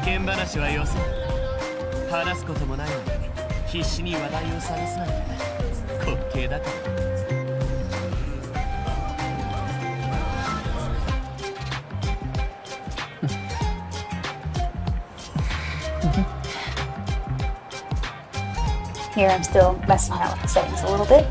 間話はよそう。話すこともないのに必死に話題を探すなんて滑稽だから。Here I'm still messing around with the settings a little bit.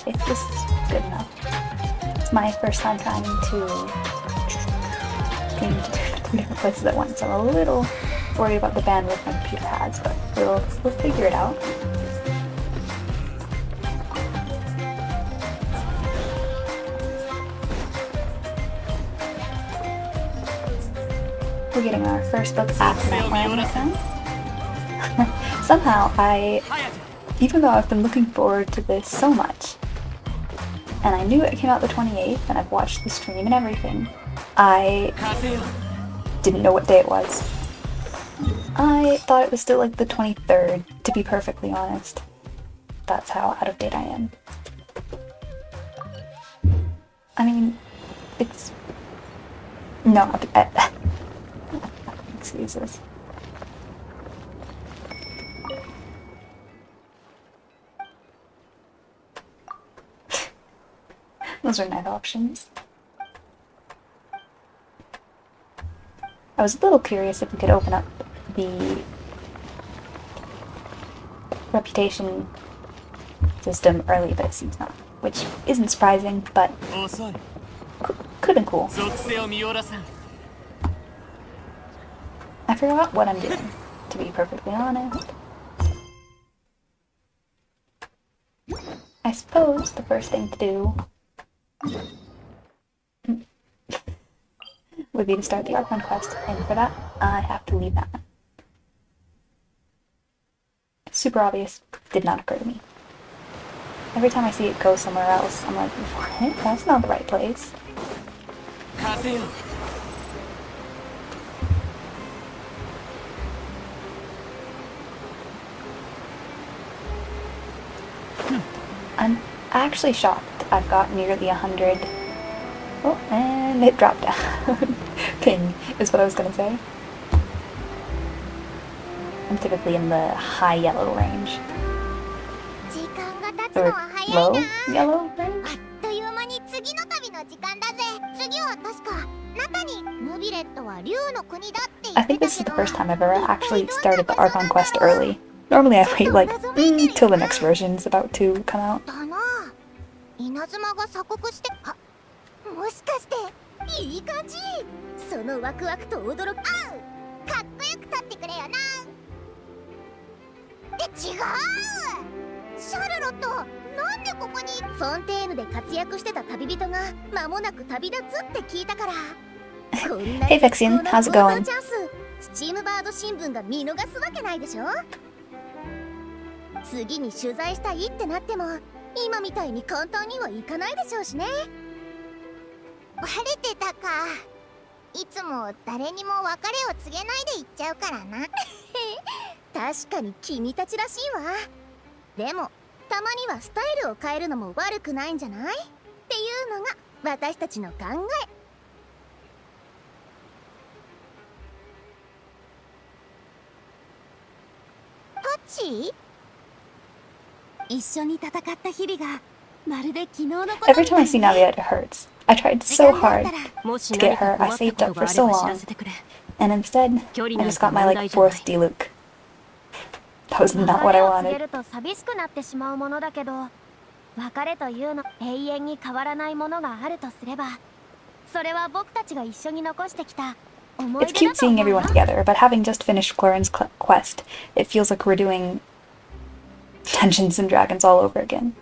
Okay, this is good enough. It's my first time trying to stream to different places at once. I'm a little worried about the bandwidth my computer has, but we'll figure it out. We're getting our first book after Natlan this time. Somehow, even though I've been looking forward to this so much, and I knew it came out the 28th, and I've watched the stream and everything, I didn't know what day it was. I thought it was still like the 23rd, to be perfectly honest. That's how out of date I am. I mean, it's... No, excuses. Those are nice options. I was a little curious if we could open up the reputation system early, but it seems not. Which isn't surprising, but could have been cool. I forgot what I'm doing, to be perfectly honest. I suppose the first thing to do would be to start the Archon quest, and for that, I have to leave that. Super obvious, did not occur to me. Every time I see it go somewhere else, I'm like, what? That's not the right place. I'm actually shocked I've got nearly 100. Oh, and it dropped down. Ping is what I was gonna say. I'm typically in the high yellow range. Or low yellow range? I think this is the first time I've ever actually started the Archon quest early. Normally I wait like till the next version is about to come out. Hey Vexian, how's it going? Every time I see Nadia, it hurts. I tried so hard to get her, I saved up for so long, and instead, I just got my like 4th D-Luke. That was not what I wanted. It's cute seeing everyone together, but having just finished Claren's quest, it feels like we're doing Dungeons and Dragons all over again.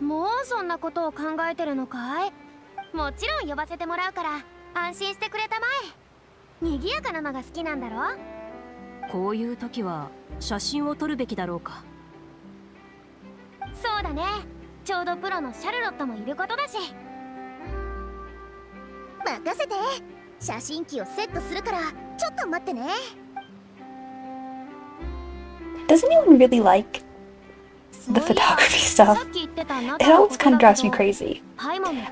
もうそんなことを考えてるのかい？もちろん呼ばせてもらうから安心してくれたまえ。賑やかなのが好きなんだろ？こういう時は写真を撮るべきだろうか。そうだね。ちょうどプロのシャルロットもいることだし。任せて。写真機をセットするからちょっと待ってね。Does anyone really like the photography stuff? It always kind of drives me crazy.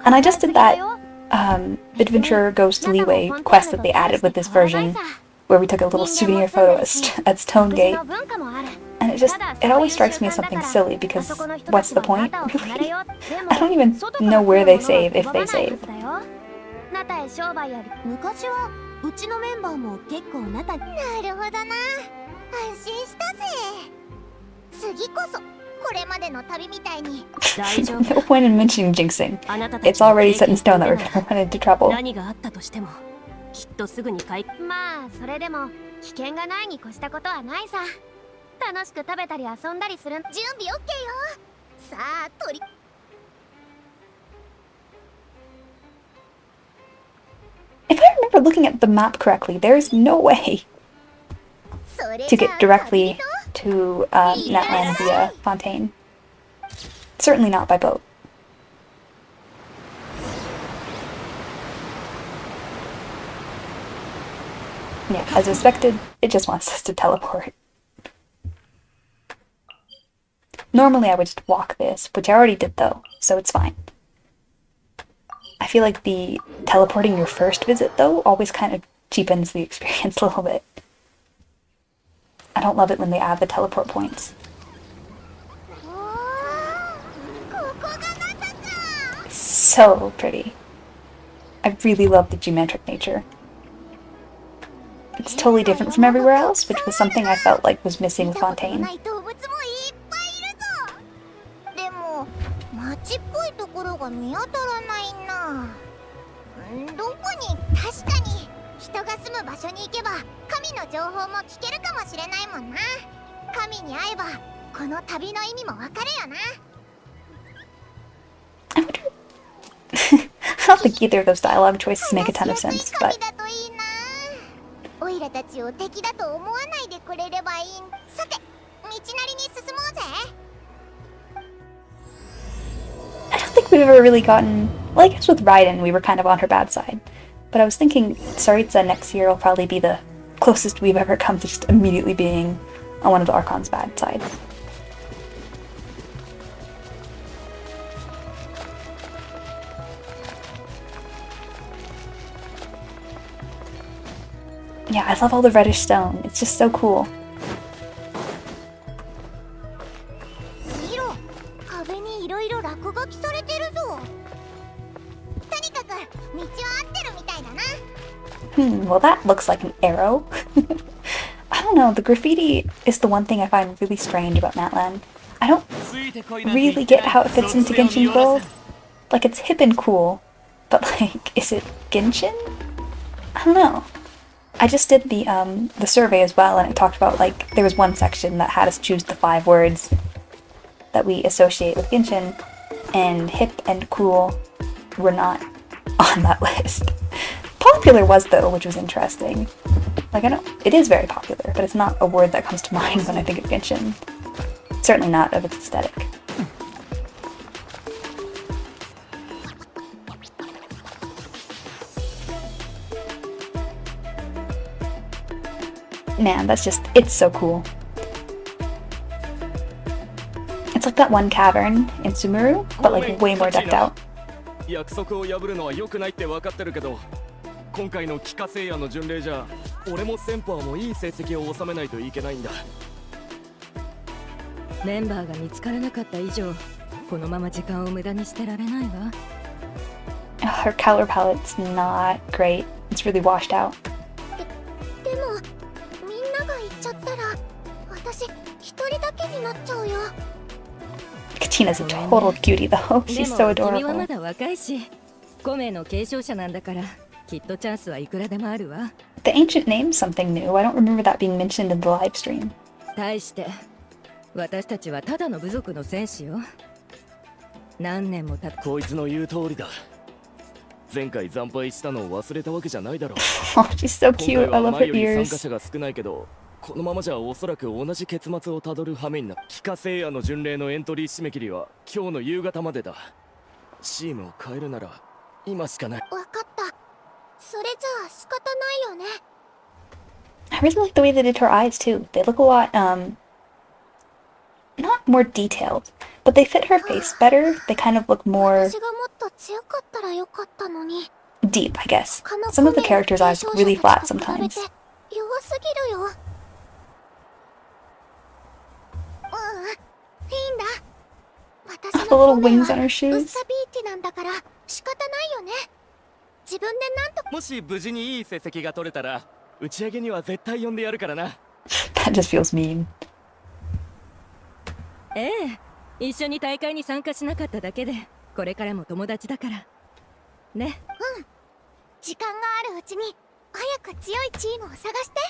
And I just did that Adventure Goes to Leeway quest that they added with this version, where we took a little souvenir photo at Stone Gate. And it always strikes me as something silly, because what's the point, really? I don't even know where they save, if they save. 昔はうちのメンバーも結構なるほどな。安心したぜ。次こそこれまでの旅みたいに。No point in mentioning jinxing. It's already set in stone that we're gonna run into trouble. 何があったとしてもきっとすぐにまあそれでも危険がないに越したことはないさ。楽しく食べたり遊んだりする。準備 OK よ。さあ取り。If I remember looking at the map correctly, there's no way to get directly to Natlan via Fontaine. Certainly not by boat. Yeah, as expected, it just wants us to teleport. Normally I would just walk this, which I already did though, so it's fine. I feel like the teleporting your first visit though always kind of cheapens the experience a little bit. I don't love it when they add the teleport points. So pretty. I really love the geometric nature. It's totally different from everywhere else, which was something I felt like was missing with Fontaine. 街っぽいところが見当たらないな。どこに？確かに人が住む場所に行けば神の情報も聞けるかもしれないもんな。神に会えばこの旅の意味もわかるよな。I don't think either of those dialogue choices make a ton of sense, but オイラたちを敵だと思わないでくれればいい。さて、道なりに進もうぜ。I don't think we've ever really gotten... Well, I guess with Raiden, we were kind of on her bad side. But I was thinking Tsaritsa next year will probably be the closest we've ever come to just immediately being on one of the Archon's bad sides. Yeah, I love all the reddish stone. It's just so cool. 壁にいろいろ落書きされてるぞ。とにかく道は合ってるみたいだな。Well that looks like an arrow. I don't know, the graffiti is the one thing I find really strange about Natlan. I don't really get how it fits into Genshin's world. Like, it's hip and cool, but like, is it Genshin? I don't know. I just did the survey as well, and it talked about, like, there was one section that had us choose the 5 words that we associate with Genshin, and hip and cool were not on that list. Popular was though, which was interesting. Like, I know it is very popular, but it's not a word that comes to mind when I think of Genshin. Certainly not of its aesthetic. Man, it's so cool. It's like that one cavern in Sumuru, but like way more decked out. 約束を破るのは良くないって分かってるけど、今回の帰化聖夜の巡礼じゃ、俺も先輩もいい成績を収めないといけないんだ。メンバーが見つからなかった以上、このまま時間を無駄にしてられないわ。Her color palette's not great. It's really washed out. でも、みんなが行っちゃったら、私一人だけになっちゃうよ。Katina's a total cutie though. で She's so も君はま adorable. だ若いし、5名の継承者なんだから、きっとチャンスはいくらでもあるわ。The ancient name's something new. I don't remember that being mentioned in the live stream. 対して私たちはただの部族の戦士よ。何年も経っこいつの言う通りだ。前回惨敗したのを忘れたわけじゃないだろう。 Oh, she's so 今 cute. 回 I は love 前 her より参加 ears. 者が少ないけど、このままじゃおそらく同じ結末をたどる羽目になる。帰化聖夜の巡礼のエントリー締め切りは今日の夕方までだ。チームを変えるなら今しかない。わかった。それじゃあ仕方ないよね。 I really like the way they did her eyes too. They look a lot, not more detailed, but they fit her face better. They kind of look more 私がもっと強かったらよかったのに。 deep, I guess. 他の Some of the 5名の characters' eyes 継 look 承者 really た flat ちと比べて sometimes. 弱すぎるよ。いいんだ。私 The の little 5名 wings は on her ウッ shoes. サビーティなんだから仕方ないよね。自分でなんとか。もし無事にいい成績が取れたら打ち上げには絶対呼んでやるからな。That just feels mean. ええ、一緒に大会に参加しなかっただけで、これからも友達だからね。時間があるうちに早く強いチームを探して。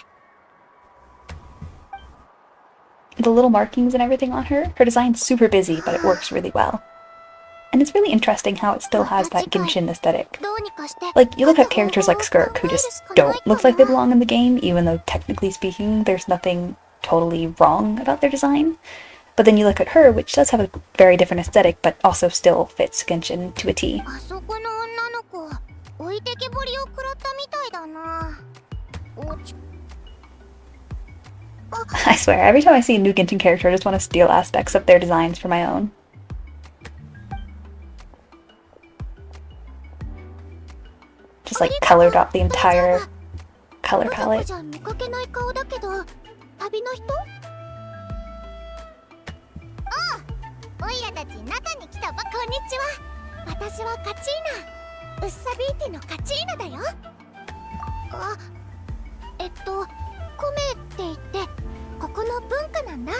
The little markings and everything on her, her design's super busy, but it works really well. And it's really interesting how it still has that Genshin aesthetic. どうにかして。 Like, you look at characters like Skirk, who just don't look like they belong in the game, even though technically speaking, there's nothing totally wrong about their design. But then you look at her, which does have a very different aesthetic, but also still fits Genshin to a T. あそこの女の子、置いてけぼりを食らったみたいだな。I swear, every time I see a new Genshin character, I just want to steal aspects of their designs for my own. Just like colored up the entire color わざわ palette. ざ見かけない顔だけど、旅の人？おいらたち中に来たば。こんにちは。私はカチーナ。ウッサビーティのカチーナだよ。あ、コメって言ってここの文化なんだ。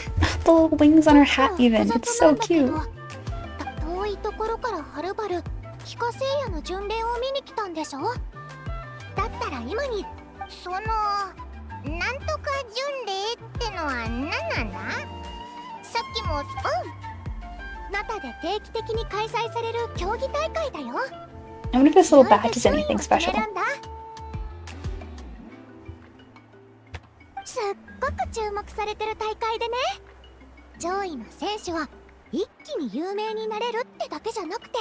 The little wings on her hat even. It's so cute. 遠いところからはるばる帰化聖夜の巡礼を見に来たんでしょ。だったら今にそのなんとか巡礼ってのは何なんだ。さっきもナタで定期的に開催される競技大会だよ。 I wonder if this little badge is anything special. すっごく注目されてる大会でね、上位の選手は一気に有名になれるってだけじゃなくて、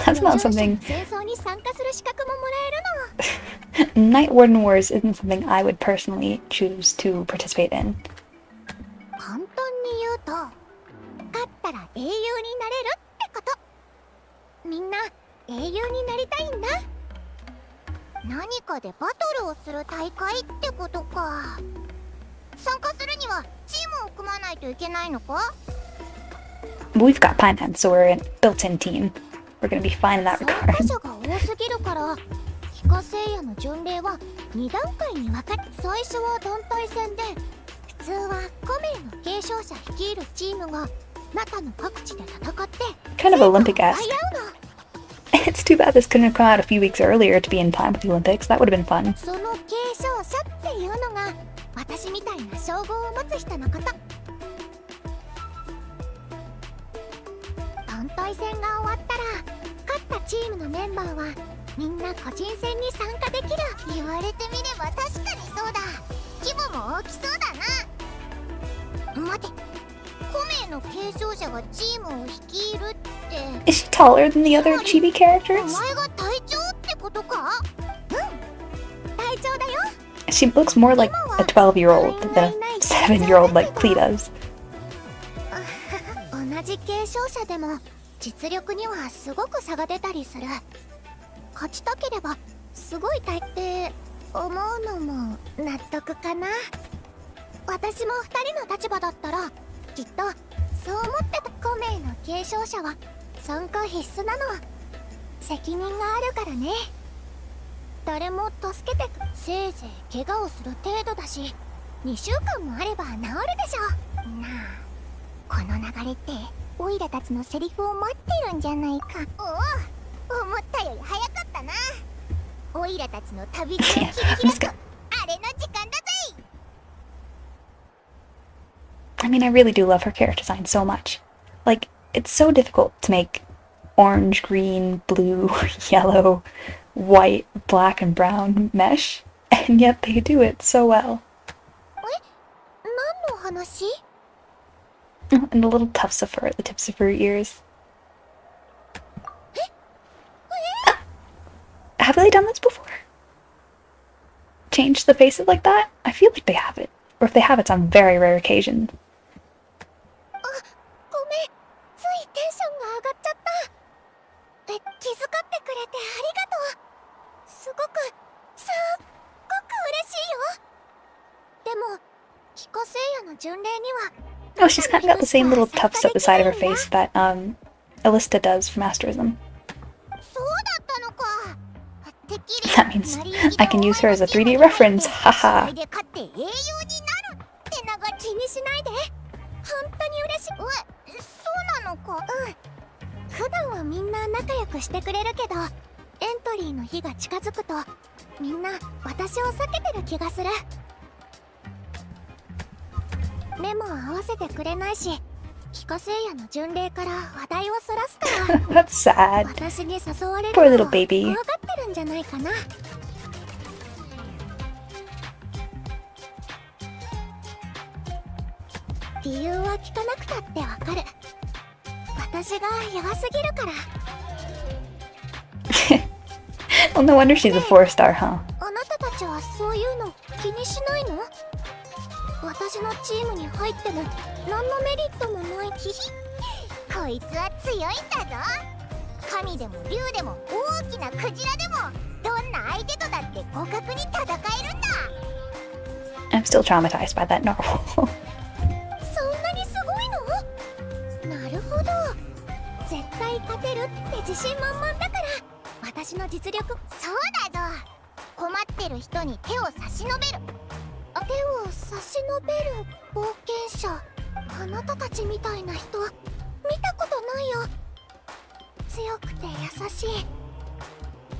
That's not something. 戦争に参加する資格ももらえるの。 Night Warden Wars isn't something I would personally choose to participate in. 簡単に言うと、勝ったら英雄になれるってこと。みんな英雄になりたいんだ。何かでバトルをする大会ってことか。参加するにはチームを組まないといけないのか。 But we've got Pinehead, so we're a built-in team. We're gonna be fine in that 参 regard. 加者が多すぎるから帰化聖夜の巡礼は2段階に分かれ、最初は団体戦で、普通は5名の継承者率いるチームがナタの各地で戦って Kind of 成果を Olympic-esque. 奪い合うの。 It's too bad this couldn't have come out a few weeks earlier to be in time with the Olympics. That would have been fun. その継承者っていうのが私みたいな称号を持つ人のこと。団体戦が終わったら勝ったチームのメンバーはみんな個人戦に参加できる。言われてみれば確かにそうだ。規模も大きそうだな。待て、5名の継承者がチームを率いるって。 Is she taller than the other chibi お characters? 前が隊長ってことか。隊長だよ。 She looks more like a 12-year-old than a 7-year-old like Klee does. 同じ継承者でも実力にはすごく差が出たりする。勝ちたければすごい大って思うのも納得かな。私も2人の立場だったらきっとそう思ってた。5名の継承者は参加必須なの。責任があるからね。誰も助けてせいぜい怪我をする程度だし、2週間もあれば治るでしょ。なあ、この流れってオイラたちのセリフを待ってるんじゃないか。おお、思ったより早かったな。オイラたちの旅路を切り開くあれの時間だぜ。 I mean, I really do love her character design so much. Like, it's so difficult to make orange, green, blue, yellow, white, black, and brown mesh, and yet they do it so well. 何の話？ And the little tufts of fur at the tips of her ears. Have they done this before? Changed the faces like that? I feel like they have it. Or if they have, it's on very rare occasions. ごめん、ついテンションが上がっちゃった。気遣ってくれてありがとう。すごく嬉しいよ。でも帰化聖夜の巡礼には Oh, she's kind of got the same little tufts at the side of her face that Alista does from Asterism. そうだったのか。てっきり That means I can use her as a 3D reference. Haha. それで勝って英雄になるってなが気にしないで。本当に嬉しい。そうなのか。普段はみんな仲良くしてくれるけど、エントリーの日が近づくとみんな私を避けてる気がする。目も合わせてくれないし、帰化聖夜の巡礼から話題をそらすから That's sad. 私に誘われる Poor の little を baby. 怖がってるんじゃないかな。理由は聞かなくたってわかる。私が弱すぎるから。 Well, no wonder she's a 4-star, huh? あなたたちはそういうの気にしないの？私のチームに入っても何のメリットもない。ヒヒ、こいつは強いんだぞ。神でも竜でも大きなクジラでもどんな相手とだって互角に戦えるんだ。 I'm still traumatized by that novel. そんなにすごいの？なるほど。絶対勝てるって自信満々だから私の実力。そうだぞ。困ってる人に手を差し伸べる。手を差し伸べる冒険者。あなたたちみたいな人見たことないよ。強くて優しい。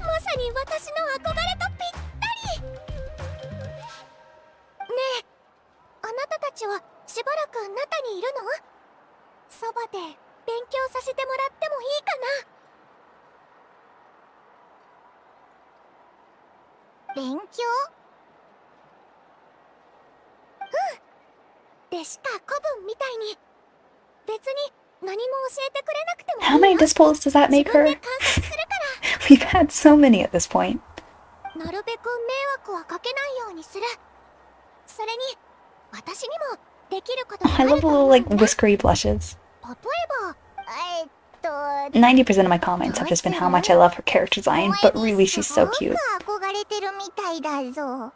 まさに私の憧れとぴったり。ねえ、あなたたちはしばらく中にいるの？そばで勉強させてもらってもいいかな？勉強？でした古文みたいに別に何も教えてくれなくてもいい How many dispels does that make 自分 her? で観察するか We've had so many at this point. ら。なるべく迷惑はかけないようにする。それに私にもできることがあ I る love と the 思 little, うん like, だ。 whiskery blushes. 例えば90% of my comments have just been how much I love her character design, but really she's so cute. 憧れてるみたいだぞ。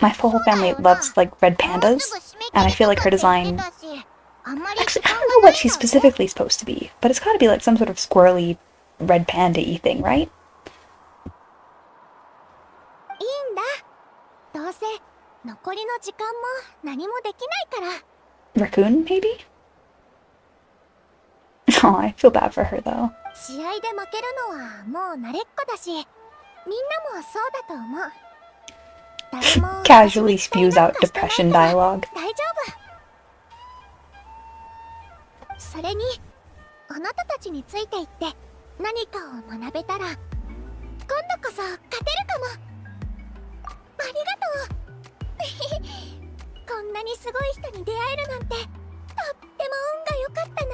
My whole family loves, like, red pandas, and I feel like her design... Actually, I don't know what she's specifically supposed to be, but it's gotta be like some sort of squirrely red panda-y thing, right? いいんだ。どうせ残りの時間も何もできないから。 Raccoon, maybe? Oh, I feel bad for her, though. 試合で負けるのはもう慣れっこだし、みんなもそうだと思う。誰も Casually spews out depression dialogue. 大丈夫。それにあなたたちについていって何かを学べたら今度こそ勝てるかも。ありがとう。こんなにすごい人に出会えるなんてとっても運が良かったな。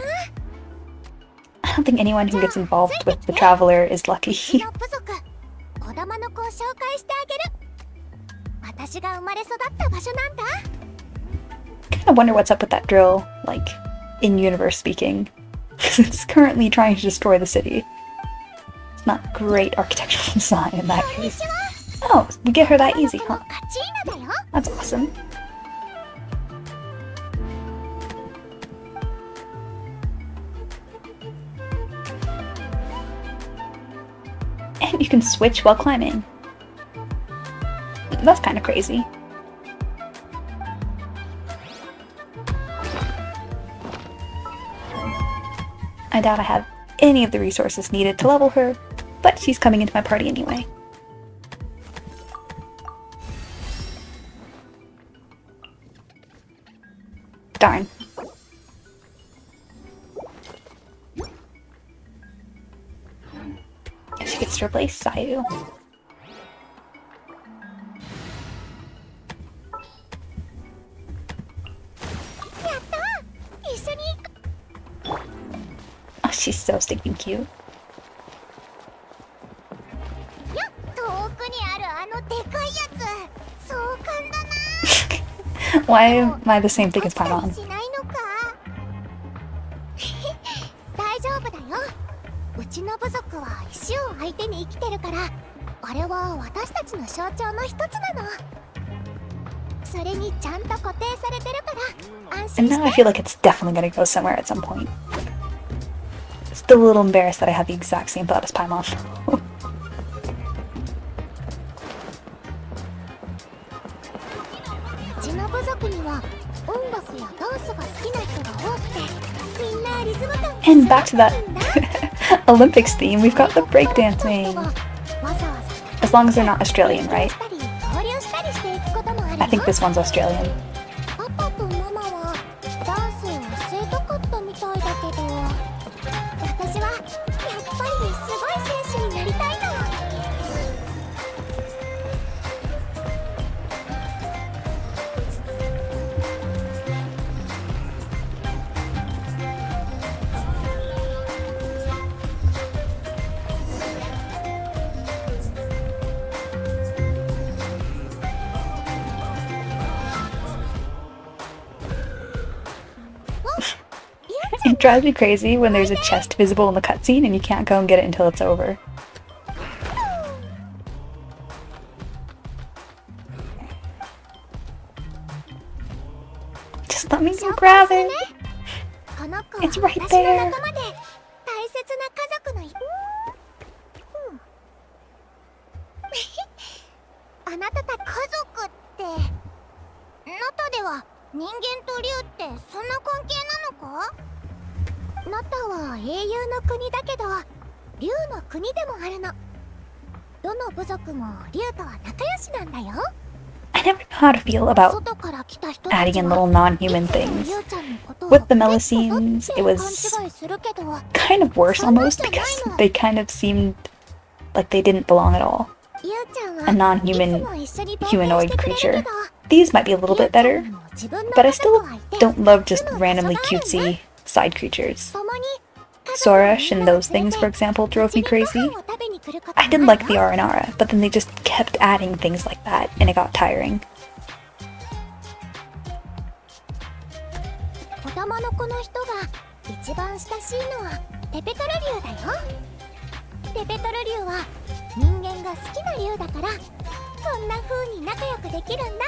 I don't think anyone who gets involved with the Traveler is lucky. の部族児玉の子を紹介してあげる。私が生まれ育った場所なんだ。 I wonder what's up with that drill, like, in-universe speaking. Because it's currently trying to destroy the city. It's not great architectural design in that case. Oh, we get her that easy, huh? カチーナだよ。 That's awesome. And you can switch while climbing. That's kind of crazy. I doubt I have any of the resources needed to level her, but she's coming into my party anyway. Darn. She gets to replace Sayu. Oh, she's so stinking cute. Why am I the same thing as Paimon? 大丈夫だよ。うちの部族は石を相手に生きてるから、あれは私たちの象徴の一つなの。それにちゃんと固定されてるから安心 And して。 now I feel like it's definitely gonna go somewhere at some point. Still a little embarrassed that I had the exact same thought as Paimon. うちの部族には音楽やダンスが好きな人が多くて、みんなリズム感が And back to that Olympics theme, we've got the breakdancing. わざわざ As long as they're not Australian, right? したり交流したりしていくこともあるよ。 I think this one's Australian. パパとママはダンスを教えたかったみたいだけど、私はやっぱりすごい選手になりたいの。It drives me crazy when there's a chest visible in the cutscene and you can't go and get it until it's over. Just let me go grab it. この子は It's right 私の there. 仲間で大切な家族のあなたた家族って中では人間と竜ってそんな関係なのか？ナタは英雄の国だけど竜の国でもあるの。どの部族も竜とは仲良しなんだよ。 I never know how to feel about 外から来た人 adding in little non-human things. With the Melusines, it was kind of worse almost because they kind of seemed like they didn't belong at all. A non-human humanoid creature. These might be a little bit better, but I still don't love just randomly cutesy side creatures. Sorash and those things, for example, drove me crazy. I did like the Aranara, but then they just kept adding things like that, and it got tiring. 子供の子の人が一番親しいのはテペトル竜だよ。テペトル竜は人間が好きな竜だからこんな風に仲良くできるんだ。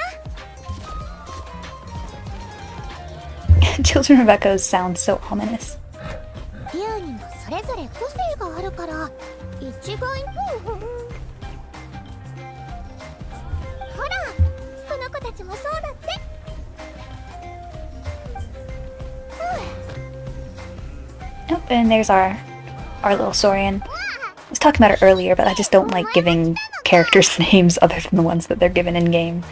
Children of Echoes sound so ominous. 竜にもそれぞれ個性があるから一概にほらこの子たちもそうだって。 Oh, and there's our little Saurian. I was talking about it earlier, but I just don't like giving characters names other than the ones that they're given in game.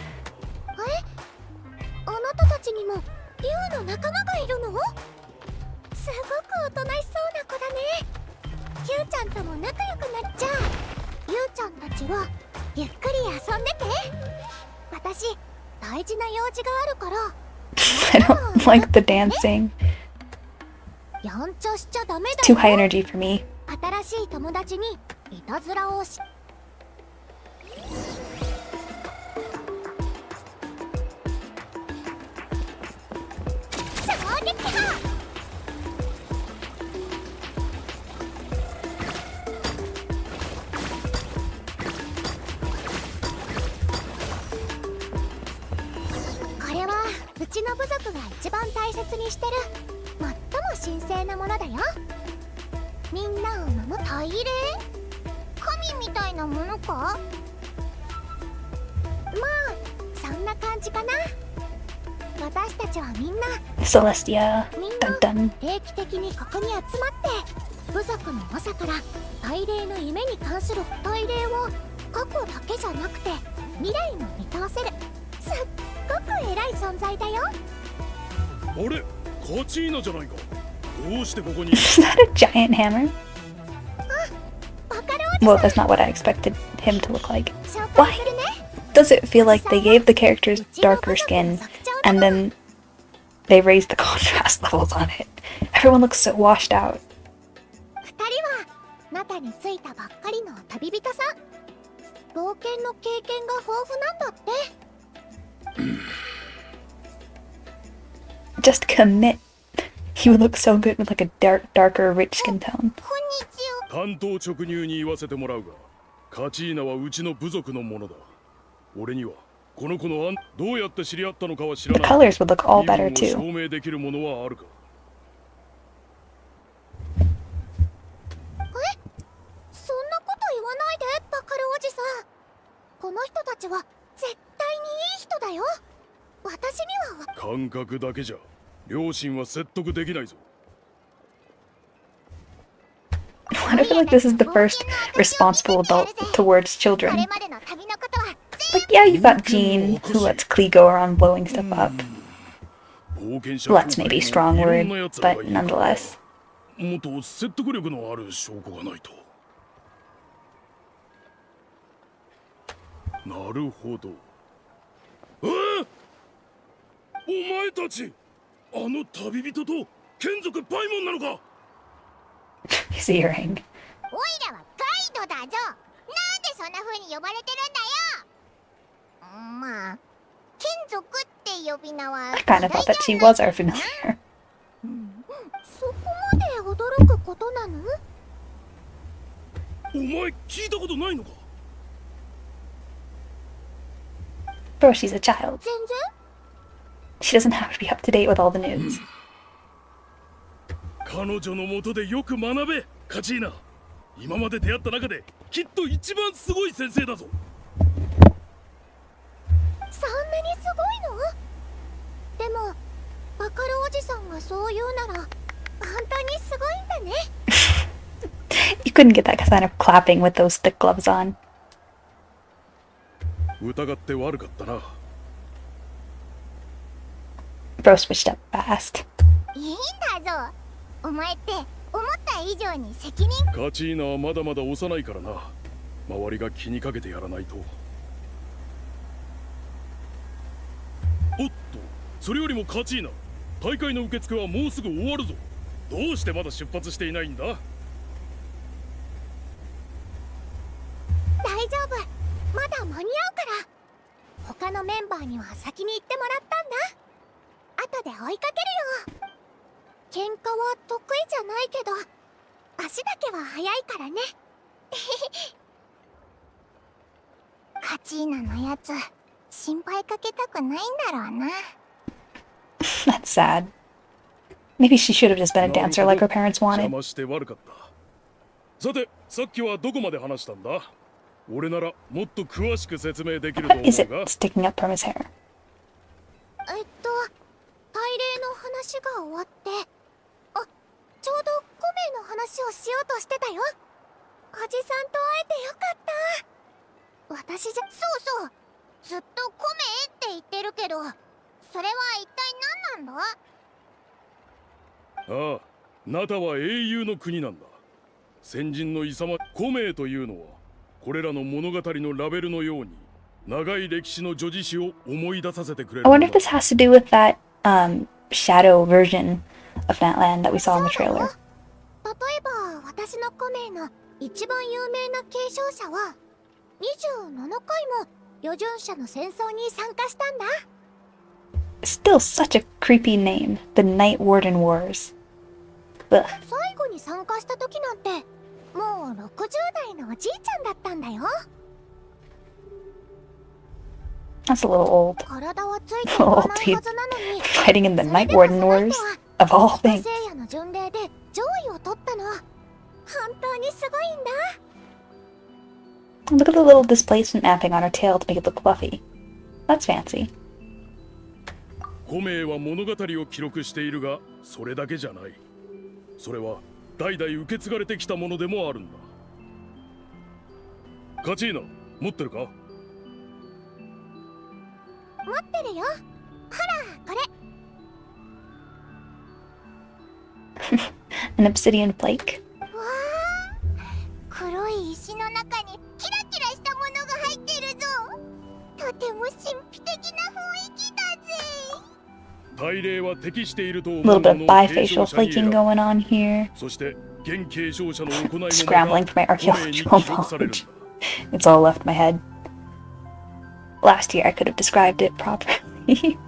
あなたたちにも竜の仲間がいるの？すごくおとなしそうな子だね。キューちゃんとも仲良くなっちゃう。ゆうちゃんたちはゆっくり遊んでて。私大事な用事があるから。I don't like the dancing. やんちゃしちゃダメだよ。 Too high energy for me. 新しい友達にいたずらをし。衝撃波！これはうちの部族が一番大切にしてる最も神聖なものだよ。みんなを守る大霊？神みたいなものか？まあそんな感じかな。私たちはみんな Celestia. みん Dun な dun. 定期的にここに集まって部族の長から大霊の夢に関する大霊を過去だけじゃなくて未来も見通せるすっごく偉い存在だよ。あれカチーナじゃないか。どうしてここに Is that a giant hammer? バカルおじ Well, さん that's not what I expected him to look like. 紹 Why? 介するね。 Does it feel like they gave the characters darker skin and then they raised the contrast levels on it? Everyone looks so washed out. 二人はナタに着いたばっかりの旅人さ。冒険の経験が豊富なんだって。 Just commit. You would look so good with like a darker, rich skin tone. こんにちは。単刀直入に言わせてもらうが、カチーナはうちの部族のものだ。俺にはこの子のどうやって知り合ったのかは知ら The ない。 colors would look all 身分 better を too. 証明できるものはあるか。そんなこと言わないでバカルおじさん。この人たちは絶対にいい人だよ。私には感覚だけじゃ両親は説得できないぞ。 I feel like this is the first responsible adult towards こ children. れまでの旅のことは Like, yeah, you've got Jean, who lets Klee go around blowing stuff up. 冒険者 Let's maybe strong いろ word, んな奴ら but がいるから nonetheless. もっと説得力のある証拠がないと。なるほど。お前たちあの旅人と眷属パイモンなのか。 His earring. オイラはガイドだぞ。なんでそんな風に呼ばれてるんだよ。まあ眷属って呼び名は I kind of thought that she was our familiar. そこまで驚くことなの？お前聞いたことないのか。 Bro, she's a child. 全然。 She doesn't have to be up to date with all the news. 彼女のもとでよく学べカチーナ。今まで出会った中できっと一番すごい先生だぞ。そんなにすごいの？でもバカルおじさんがそう言うなら本当にすごいんだね。 You couldn't get that kind of clapping with those thick gloves on. 疑って悪かったな。 Bro switched up fast. いいんだぞ。お前って思った以上に責任。カチーナはまだまだ幼いからな。周りが気にかけてやらないと。おっと、それよりもカチーナ、大会の受付はもうすぐ終わるぞ。どうしてまだ出発していないんだ。大丈夫。まだ間に合うから。他のメンバーには先に行ってもらったんだ。後で追いかけるよ。喧嘩は得意じゃないけど足だけは速いからね。カチーナのやつ心配かけたくないんだろうな。 That's sad. Maybe she should have just been a dancer like her parents 邪 wanted. 魔して悪かった。さて、さっきはどこまで話したんだ。俺ならもっと詳しく説明できると思 What is う it が。 sticking up from his hair? 大霊の話が終わって、ちょうどコメの話をしようとしてたよ。おじさんと会えてよかった。私じゃ、そうそう、ずっとコメって言ってるけど、それは一体何なんだ？ああ、ナタは英雄の国なんだ。先人の勇まコメというのはこれらの物語のラベルのように長い歴史の叙事詩を思い出させてくれる。 I wonder if this has to do with that shadow version of Natlan that we saw in the trailer. 例えば私のコメの一番有名な継承者は27回も預順者の戦争に参加したんだ。 Still such a creepy name. The Night Warden Wars. Ugh. 最後に参加した時なんてもう60代のおじいちゃんだったんだよ。 That's a little old. 体はついていかないはずなのに Fighting in the Night Warden Wars. Of all 聖 things. 夜の巡礼で上位を取ったの。本当にすごいんだ。 Look at the little displacement mapping on her tail to make it look fluffy. That's fancy. 孔明は物語を記録しているが、それだけじゃない。それは代々受け継がれてきたものでもあるんだ。カチーナ、持ってるか？持ってるよ。ほらこれ。An obsidian flake. わあ、黒い石の中にキラキラしたものが入ってるぞ。とても神秘的な雰囲気だぜ。大礼は適していると思う A little も bit の of を bifacial 継承者に flaking 選ぶ。 going on here. そして現継承者の行いも Scrambling for my 孔明に記 archaeological 録されるんだ。 knowledge. It's all left my head. Last year I could have described it properly.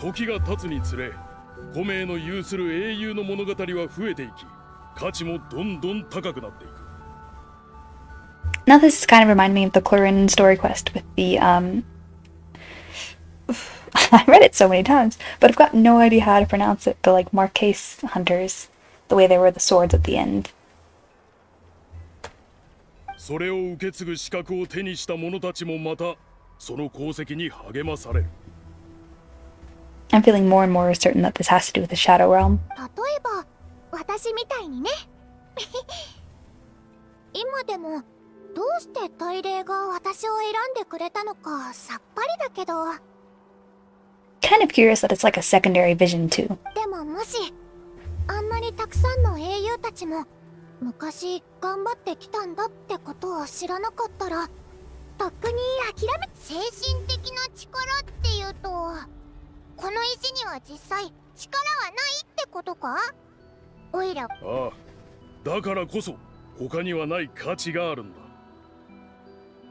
時が経つにつれ、孔明の有する英雄の物語は増えていき、価値もどんどん高くなっていく。 Now this is kind of reminding me of the Clorin story quest with the I read it so many times, but I've got no idea how to pronounce it. The like Marquese hunters, the way they wear the swords at the end. それを受け継ぐ資格を手にした者たちもまたその功績に励まされる。 I'm feeling more and more certain that this has to do with the Shadow Realm. 例えば私みたいにね。今でもどうして大霊が私を選んでくれたのかさっぱりだけど。 Kind of curious that it's like a secondary vision too. でももしあんなにたくさんの英雄たちも昔頑張ってきたんだってことを知らなかったら、とっくに諦め。精神的な力っていうと、この石には実際力はないってことか？おいら。ああ、だからこそ他にはない価値があるんだ。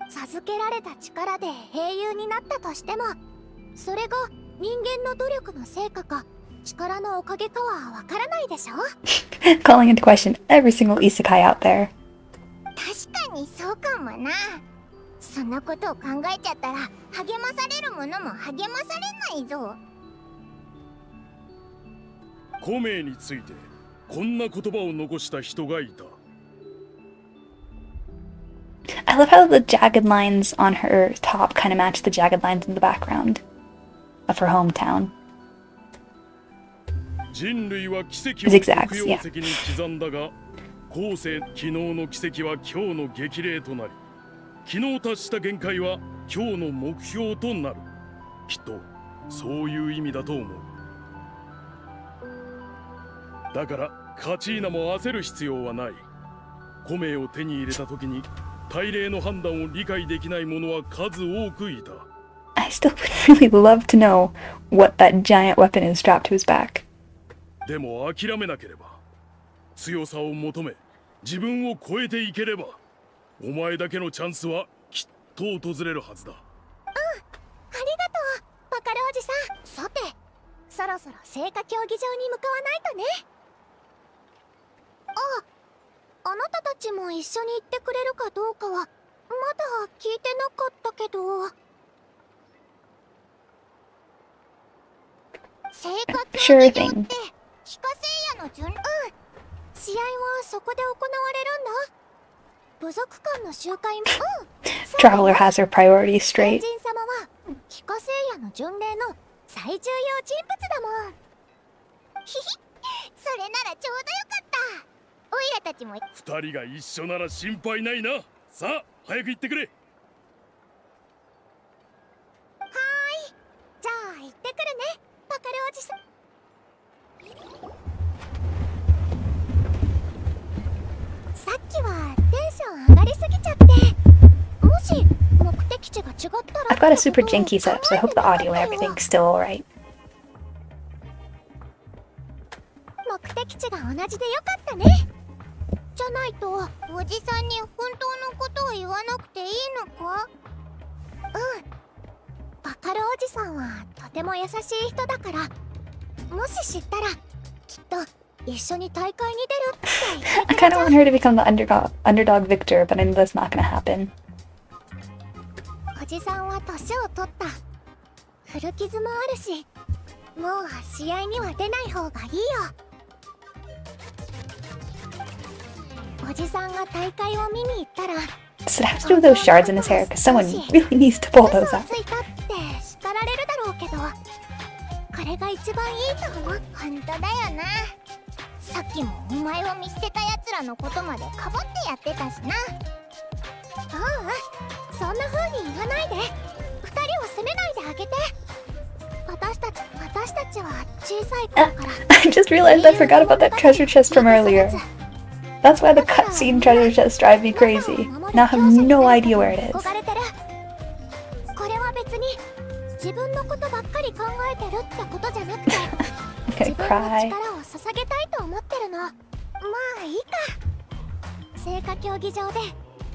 授けられた力で英雄になったとしても、それが人間の努力の成果か力のおかげかはわからないでしょ。 Calling into question every single isekai out there. 確かにそうかもな。そんなことを考えちゃったら励まされるものも励まされないぞ。孔明についてこんな言葉を残した人がいた。 I love how the jagged lines on her top kind of match the jagged lines in the background of her hometown. 人類は奇跡を Zigzags, 黒曜石に刻んだが、後世昨日の奇跡は今日の激励となり、昨日達した限界は今日の目標となる。きっとそういう意味だと思う。だからカチーナも焦る必要はない。孔明を手に入れた時に大霊の判断を理解できない者は数多くいた。 I still would really love to know what that giant weapon is strapped to his back. でも諦めなければ、強さを求め自分を超えていければ、お前だけのチャンスはきっと訪れるはずだ。ありがとうバカルおじさん。さてそろそろ聖火競技場に向かわないとね。あなたたちも一緒に行ってくれるかどうかはまだ聞いてなかったけど。聖火競 Sure 技場っ thing. て非化聖夜の試合はそこで行われるんだ。部族間の集会も。Traveler has her priorities 天 straight. 神様は非化聖夜の巡礼の最重要人物だもん。ひひ、それならちょうどよかった。おいらたちも。二人が一緒なら心配ないな。さあ早く行ってくれ。はーい、じゃあ行ってくるねバカルおじさん。さっきはテンション上がりすぎちゃって、もし目的地が違ったら。 I've got a super janky setup, so I hope the audio and everything's still alright. 目的地が同じでよかったね。じゃないとおじさんに本当のことを言わなくていいのか？バカルおじさんはとても優しい人だから、もし知ったらきっと一緒に大会に出るって言って I kind of want her to become the underdog victor, but I know that's not gonna happen. おじさんは年を取った。古傷もあるし、もう試合には出ない方がいいよ。おじさんが大会を見に行ったら、 Does it have to do with those shards in his hair? Because someone really needs to pull those 嘘を out. ついたって叱られるだろうけど、れが一番いいと思う。本当だよな。さっきもお前を見捨てたやつらのことまでかばってやってたしな。そんな風に言わないで。二人を責めないであげて。私たちは小さい頃から。I just realized I forgot about that treasure chest from earlier. That's why the cutscene treasure chests drive me crazy. Now I have no idea where it is. これは別に自分のことばっかり考えてるってことじゃなくて、自 I'm 分 gonna の cry. 力を捧げたいと思ってるの。まあいいか。聖火競技場で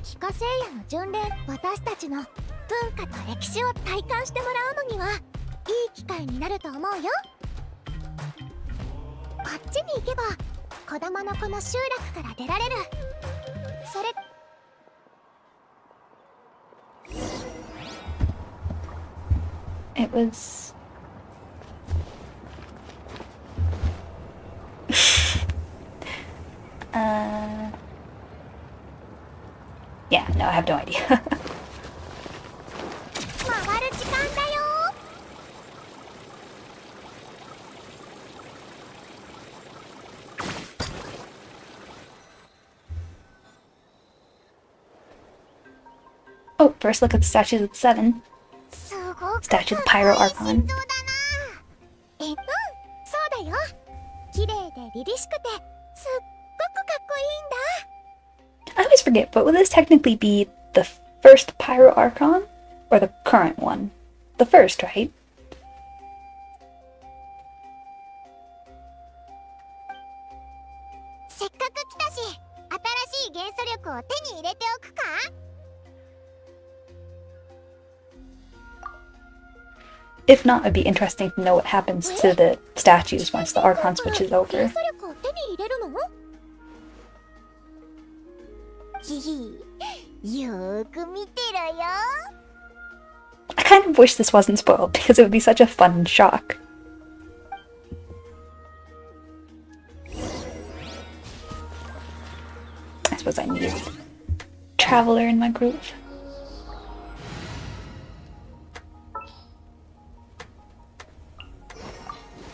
帰化聖夜の巡礼、私たちの文化と歴史を体感してもらうのにはいい機会になると思うよ。こっちに行けば子供のこの集落から出られる。それIt was... Yeah, no, I have no idea. 回る時間だよ。Oh, first look at the statues at 7. すごく Statue of the Pyro 高い Archon. 心臓だな。そうだよ。綺麗で凛々しくてすっごくかっこいいんだ。 I always forget, but would this technically be the first Pyro Archon? Or the current one? The first, right? せっかく来たし、新しい元素力を手に入れておくか。If not, it'd be interesting to know what happens to the statues once the Archon switch is 元 over. 素力を手に入れるの？ひひ、よーく見てろよ。 I kind of wish this wasn't spoiled because it would be such a fun shock. I suppose I need a traveler in my group.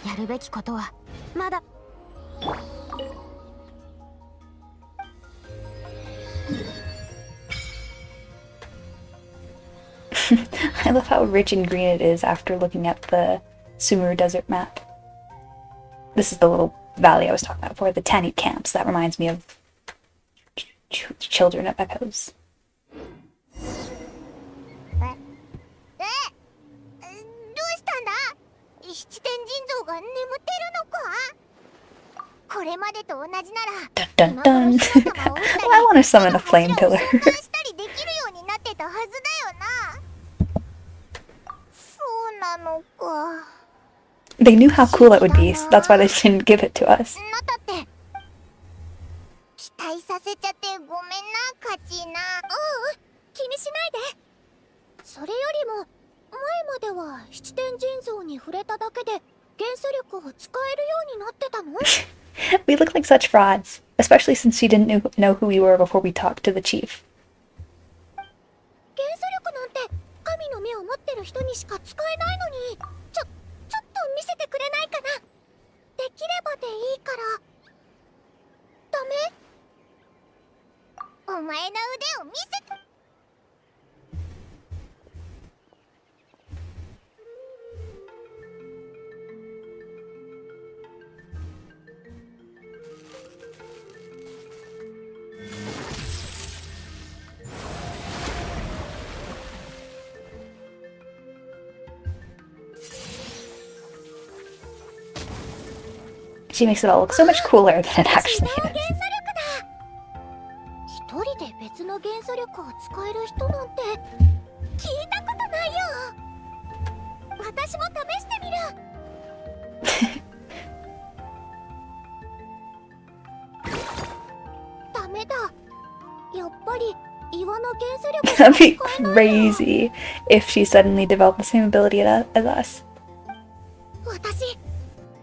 やるべきことはまだ。I love how rich and green it is after looking at the Sumeru Desert map. This is the little valley I was talking about before, the Tanit camps. That reminds me of Children of Echoes. どうしたんだ？七天神像が眠ってるのか？これまでと同じなら Dun dun dun! Well, I want to summon a flame pillar. したりできるようになってたはずだよな。そうなのか。 They knew how cool it would be, so that's why they didn't give it to us. なったって期待させちゃってごめんな、カチナ。気にしないで。それよりも前までは七天神像に触れただけで元素力を使えるようになってたの？ We look like such frauds, especially since she didn't know who we were before we talked to the chief. 元素力なんて神の目を持ってる人にしか使えないのに、ちょっと見せてくれないかな。できればでいいから。ダメ？お前の腕を見せて。She makes it all look so much cooler than it actually 元素 is. 力だ。一人で別の元素力を使える人なんて聞いたことないよ。私も試してみる。ダメだ。やっぱり岩の元素力しか That'd be 使えないよ。 crazy if she suddenly developed the same ability as us. 私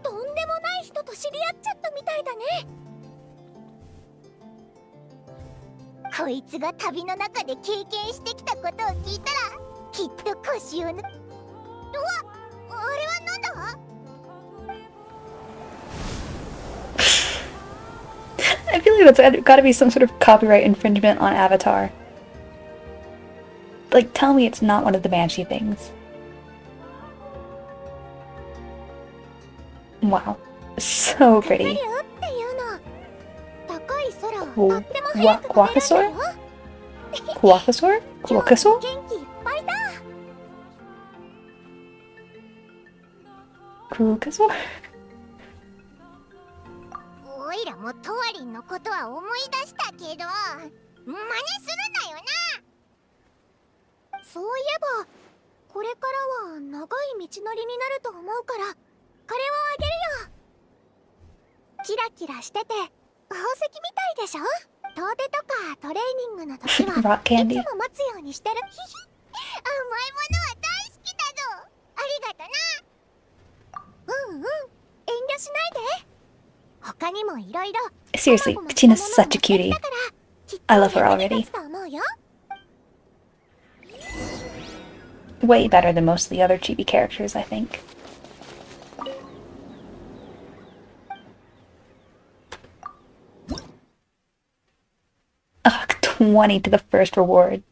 とんでもない人と知り合っちゃったみたいだね。こいつが旅の中で経験してきたことを聞いたらきっと腰をぬ。うわ、あれはなんだ？ I feel like that's gotta be some sort of copyright infringement on Avatar. Like, tell me it's not one of the Banshee things. Wow. So pretty. Quacksaur? Quacksaur? Quacksaur? クーカソおいらもトワリンのことは思い出したけど、真似するなよな。そういえばこれからは長い道のりになると思うから、これをあげるよ。キラキラしてて宝石みたいでしょ。遠出とかトレーニングの時はいつも Rock candy. 待つようにしてる。甘いものは大好きだぞ。ありがとな。うんうん、遠慮しないで。他にもいろいろ。 Seriously, Kachina's such a cutie. I love her already. Way better than most of the other chibi characters, I think. Ugh, 20 to the first reward.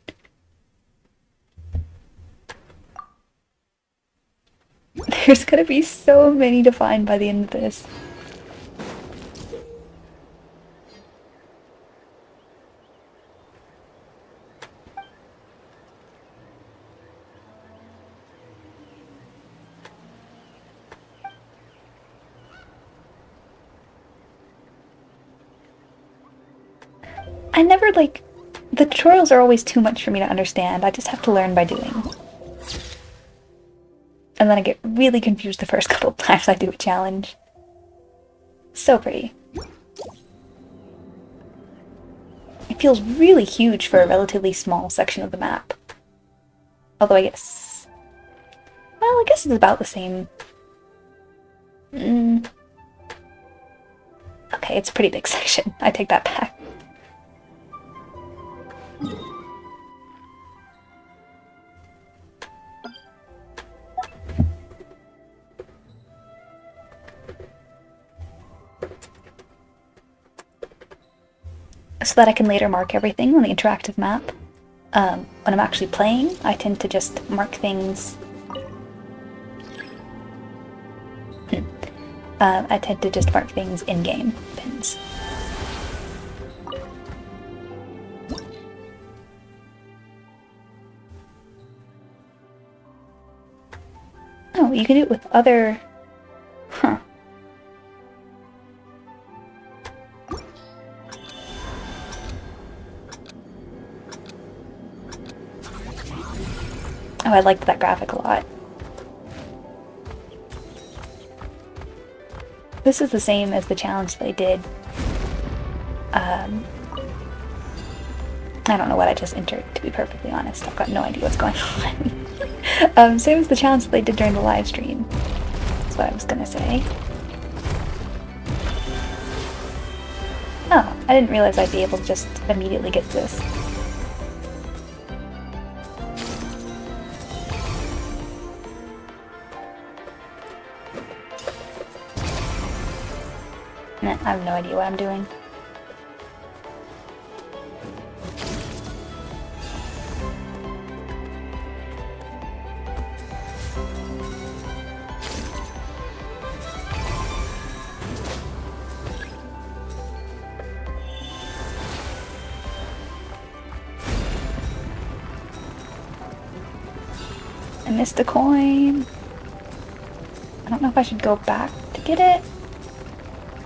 There's gonna be so many to find by the end of this. I never, like, the tutorials are always too much for me to understand. I just have to learn by doing. And then I get really confused the first couple of times I do a challenge. So pretty. It feels really huge for a relatively small section of the map. Although I guess... well, I guess it's about the same. Okay, it's a pretty big section. I take that back. So that I can later mark everything on the interactive map. When I'm actually playing, I tend to just mark things... I tend to just mark things in-game pins. Oh, you can do it with other... Huh. Oh, I liked that graphic a lot. This is the same as the challenge that I did. I don't know what I just entered, to be perfectly honest. I've got no idea what's going on. Same as the challenge that they did during the live stream. That's what I was gonna say. Oh, I didn't realize I'd be able to just immediately get this. Nah, I have no idea what I'm doing. I missed a coin. I don't know if I should go back to get it.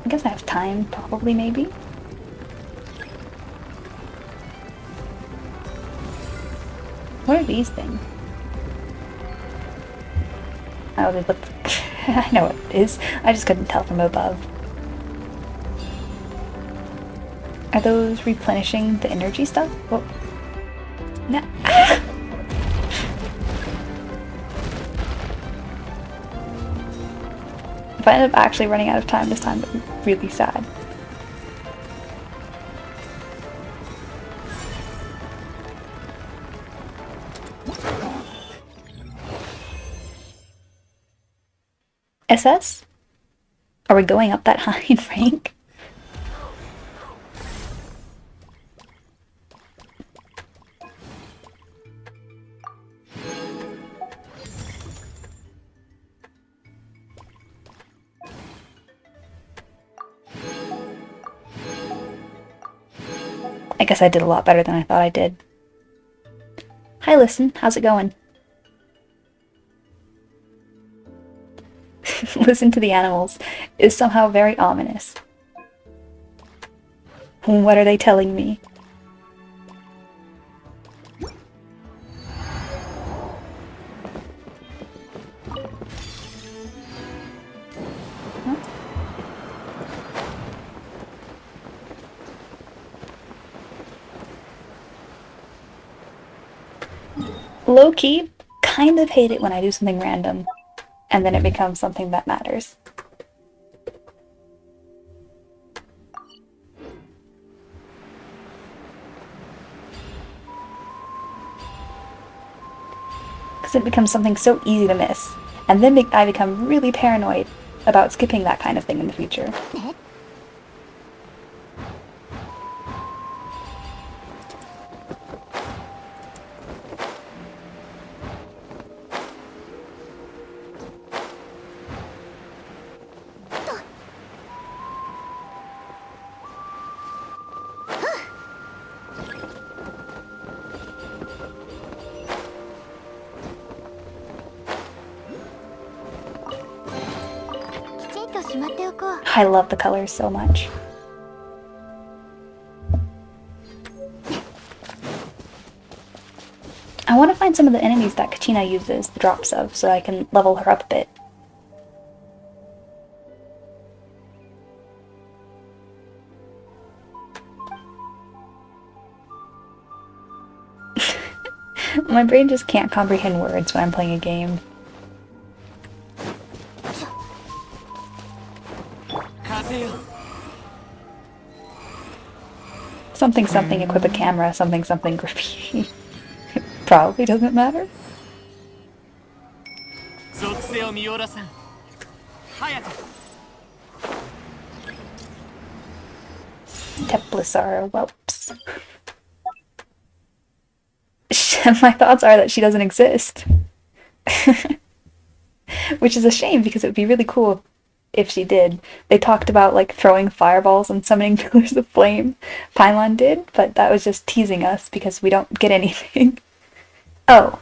I guess I have time, probably, maybe. What are these things? Oh, they look... I know what it is. I just couldn't tell from above. Are those replenishing the energy stuff? Whoa. No. Ah! If I end up actually running out of time this time, that would be really sad. SS? Are we going up that high in rank? I guess I did a lot better than I thought I did. Hi, Listen. How's it going? Listen to the animals is somehow very ominous. What are they telling me? Huh? Low-key, kind of hate it when I do something random, and then it becomes something that matters. Because it becomes something so easy to miss, and then I become really paranoid about skipping that kind of thing in the future. I love the colors so much. I want to find some of the enemies that Kachina uses the drops of so I can level her up a bit. My brain just can't comprehend words when I'm playing a game. Something something equip a camera, something something graffiti. Probably doesn't matter. Teplisar whelps. My thoughts are that she doesn't exist. Which is a shame because it would be really cool if she did. They talked about like throwing fireballs and summoning pillars of flame. Paimon did, but that was just teasing us because we don't get anything. Oh,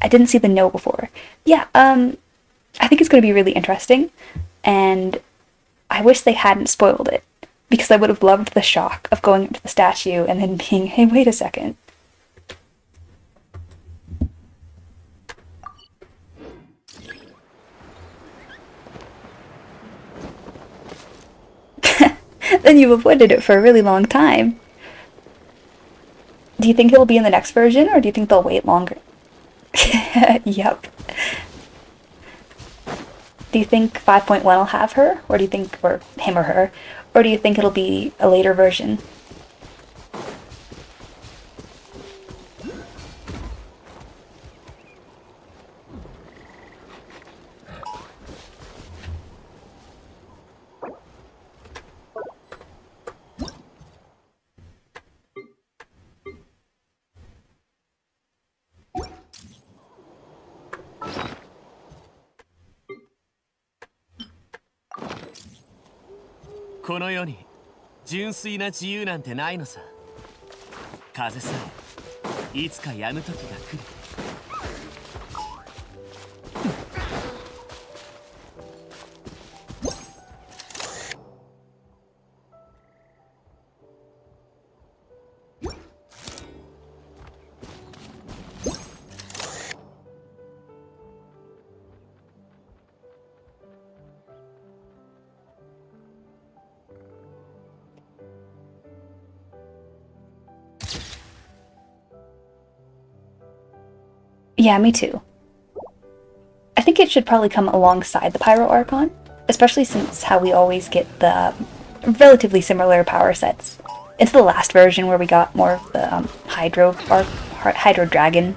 I didn't see the no before. Yeah, I think it's going to be really interesting, and I wish they hadn't spoiled it, because I would have loved the shock of going up to the statue and then being, hey, wait a second. Then you've avoided it for a really long time. Do you think it'll be in the next version, or do you think they'll wait longer? Yep. Do you think 5.1 will have her, or do you think, or him or her, or do you think it'll be a later version? Yeah, me too. I think it should probably come alongside the Pyro Archon, especially since how we always get the relatively similar power sets. It's the last version where we got more of the Hydro Dragon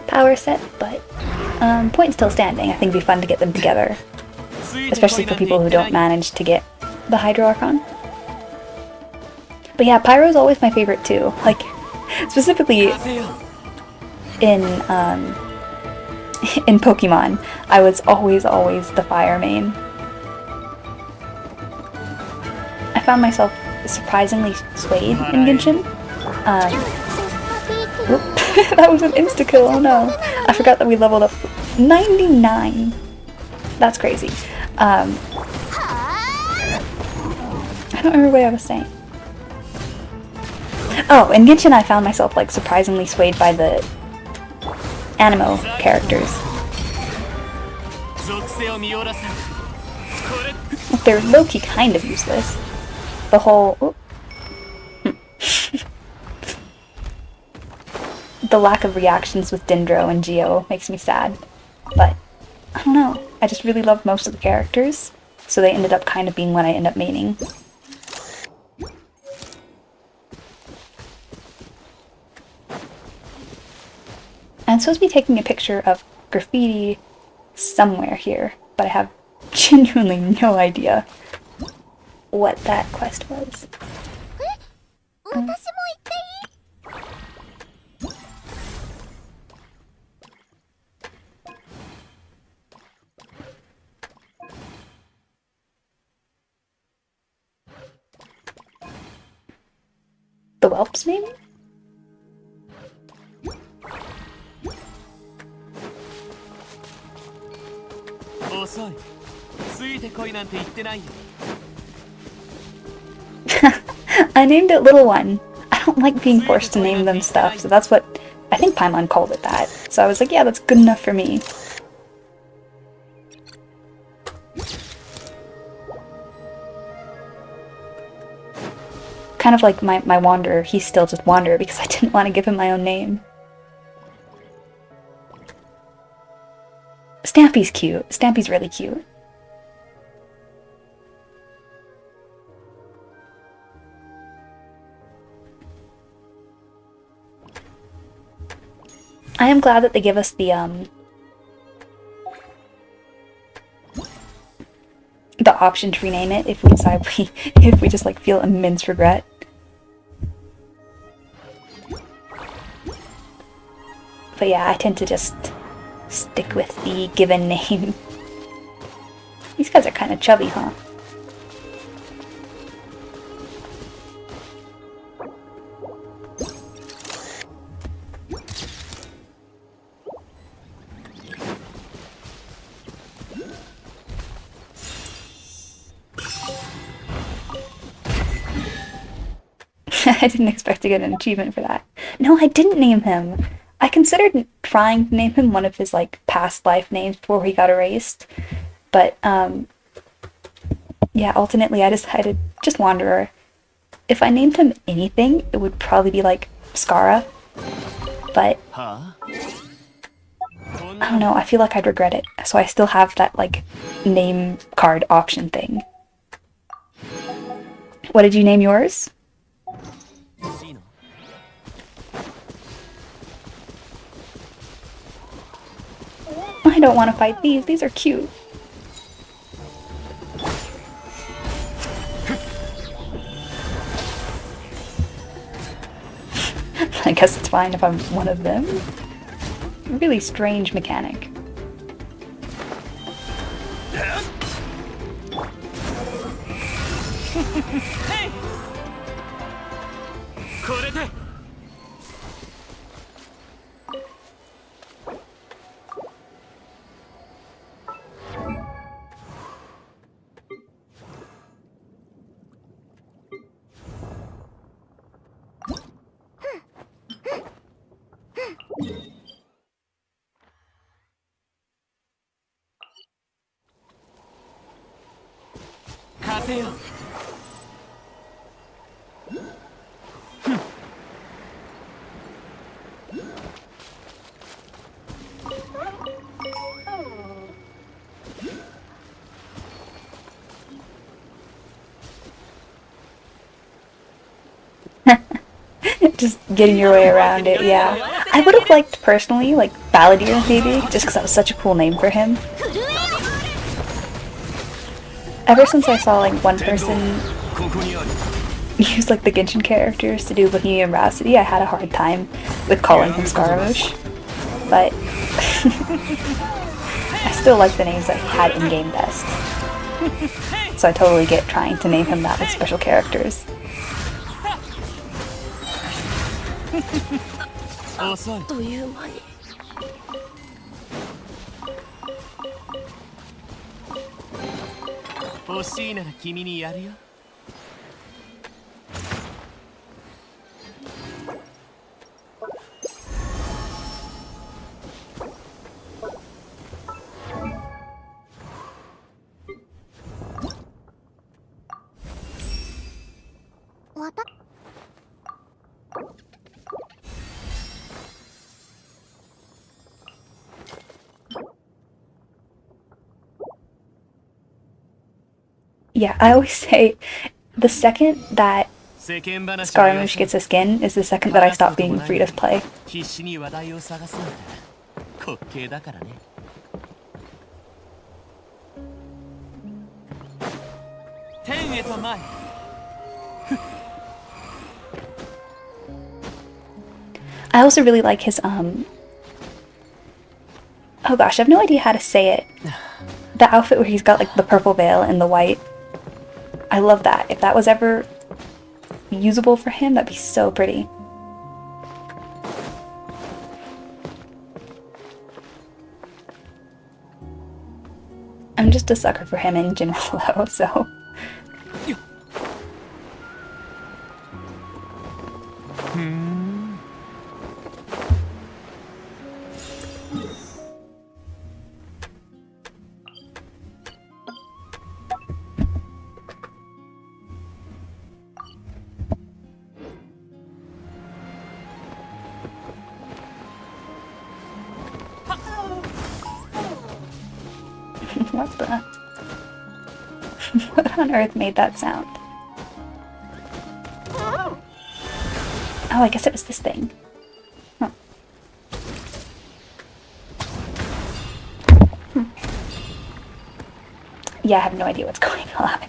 power set, but point still standing. I think it'd be fun to get them together, especially for people who don't manage to get the Hydro Archon. But yeah, Pyro's always my favorite too. Like, specifically in Pokemon, I was always the fire main. I found myself surprisingly swayed in Genshin, Oop. That was an insta-kill, oh no. I forgot that we leveled up 99. That's crazy. I don't remember what I was saying. Oh, in Genshin I found myself like surprisingly swayed by the animo characters. They're low-key kind of useless. The whole... the lack of reactions with Dendro and Geo makes me sad. But, I don't know. I just really love most of the characters, so they ended up kind of being what I end up maining. I'm supposed to be taking a picture of graffiti somewhere here, but I have genuinely no idea what that quest was. The whelps, maybe? I named it Little One. I don't like being forced to name them stuff, so that's what I think Paimon called it that. So I was like, yeah, that's good enough for me. Kind of like my Wanderer, he's still just Wanderer because I didn't want to give him my own name. Stampy's cute. Stampy's really cute. I am glad that they give us the option to rename it if we decide if we just like feel immense regret. But yeah, I tend to just stick with the given name. These guys are kind of chubby, huh? I didn't expect to get an achievement for that. No, I didn't name him. I considered trying to name him one of his like past life names before he got erased. But yeah, ultimately I decided just Wanderer. If I named him anything, it would probably be like Skara. But I don't know, I feel like I'd regret it. So I still have that like name card option thing. What did you name yours? I don't want to fight these. These are cute. I guess it's fine if I'm one of them. Really strange mechanic. Just getting your way around it, yeah. I would have liked, personally, like, Balladeer, maybe, just because that was such a cool name for him. Ever since I saw, like, one person use, like, the Genshin characters to do Bohemian Rhapsody, I had a hard time with calling him Scaramouche. But I still like the names that he had in-game best. So I totally get trying to name him that with special characters. 遅い。という間に。欲しいなら君にやるよ。わた Yeah, I always say the second that Scaramouche gets a skin is the second that I stop being free to play. 必死に話題を探すなんて滑稽だからね。天へと前。I also really like his oh gosh, I have no idea how to say it. The outfit where he's got like the purple veil and the white. I love that. If that was ever usable for him, that'd be so pretty. I'm just a sucker for him in general though, so. What the? What on earth made that sound? Oh, I guess it was this thing. Huh. Yeah, I have no idea what's going on.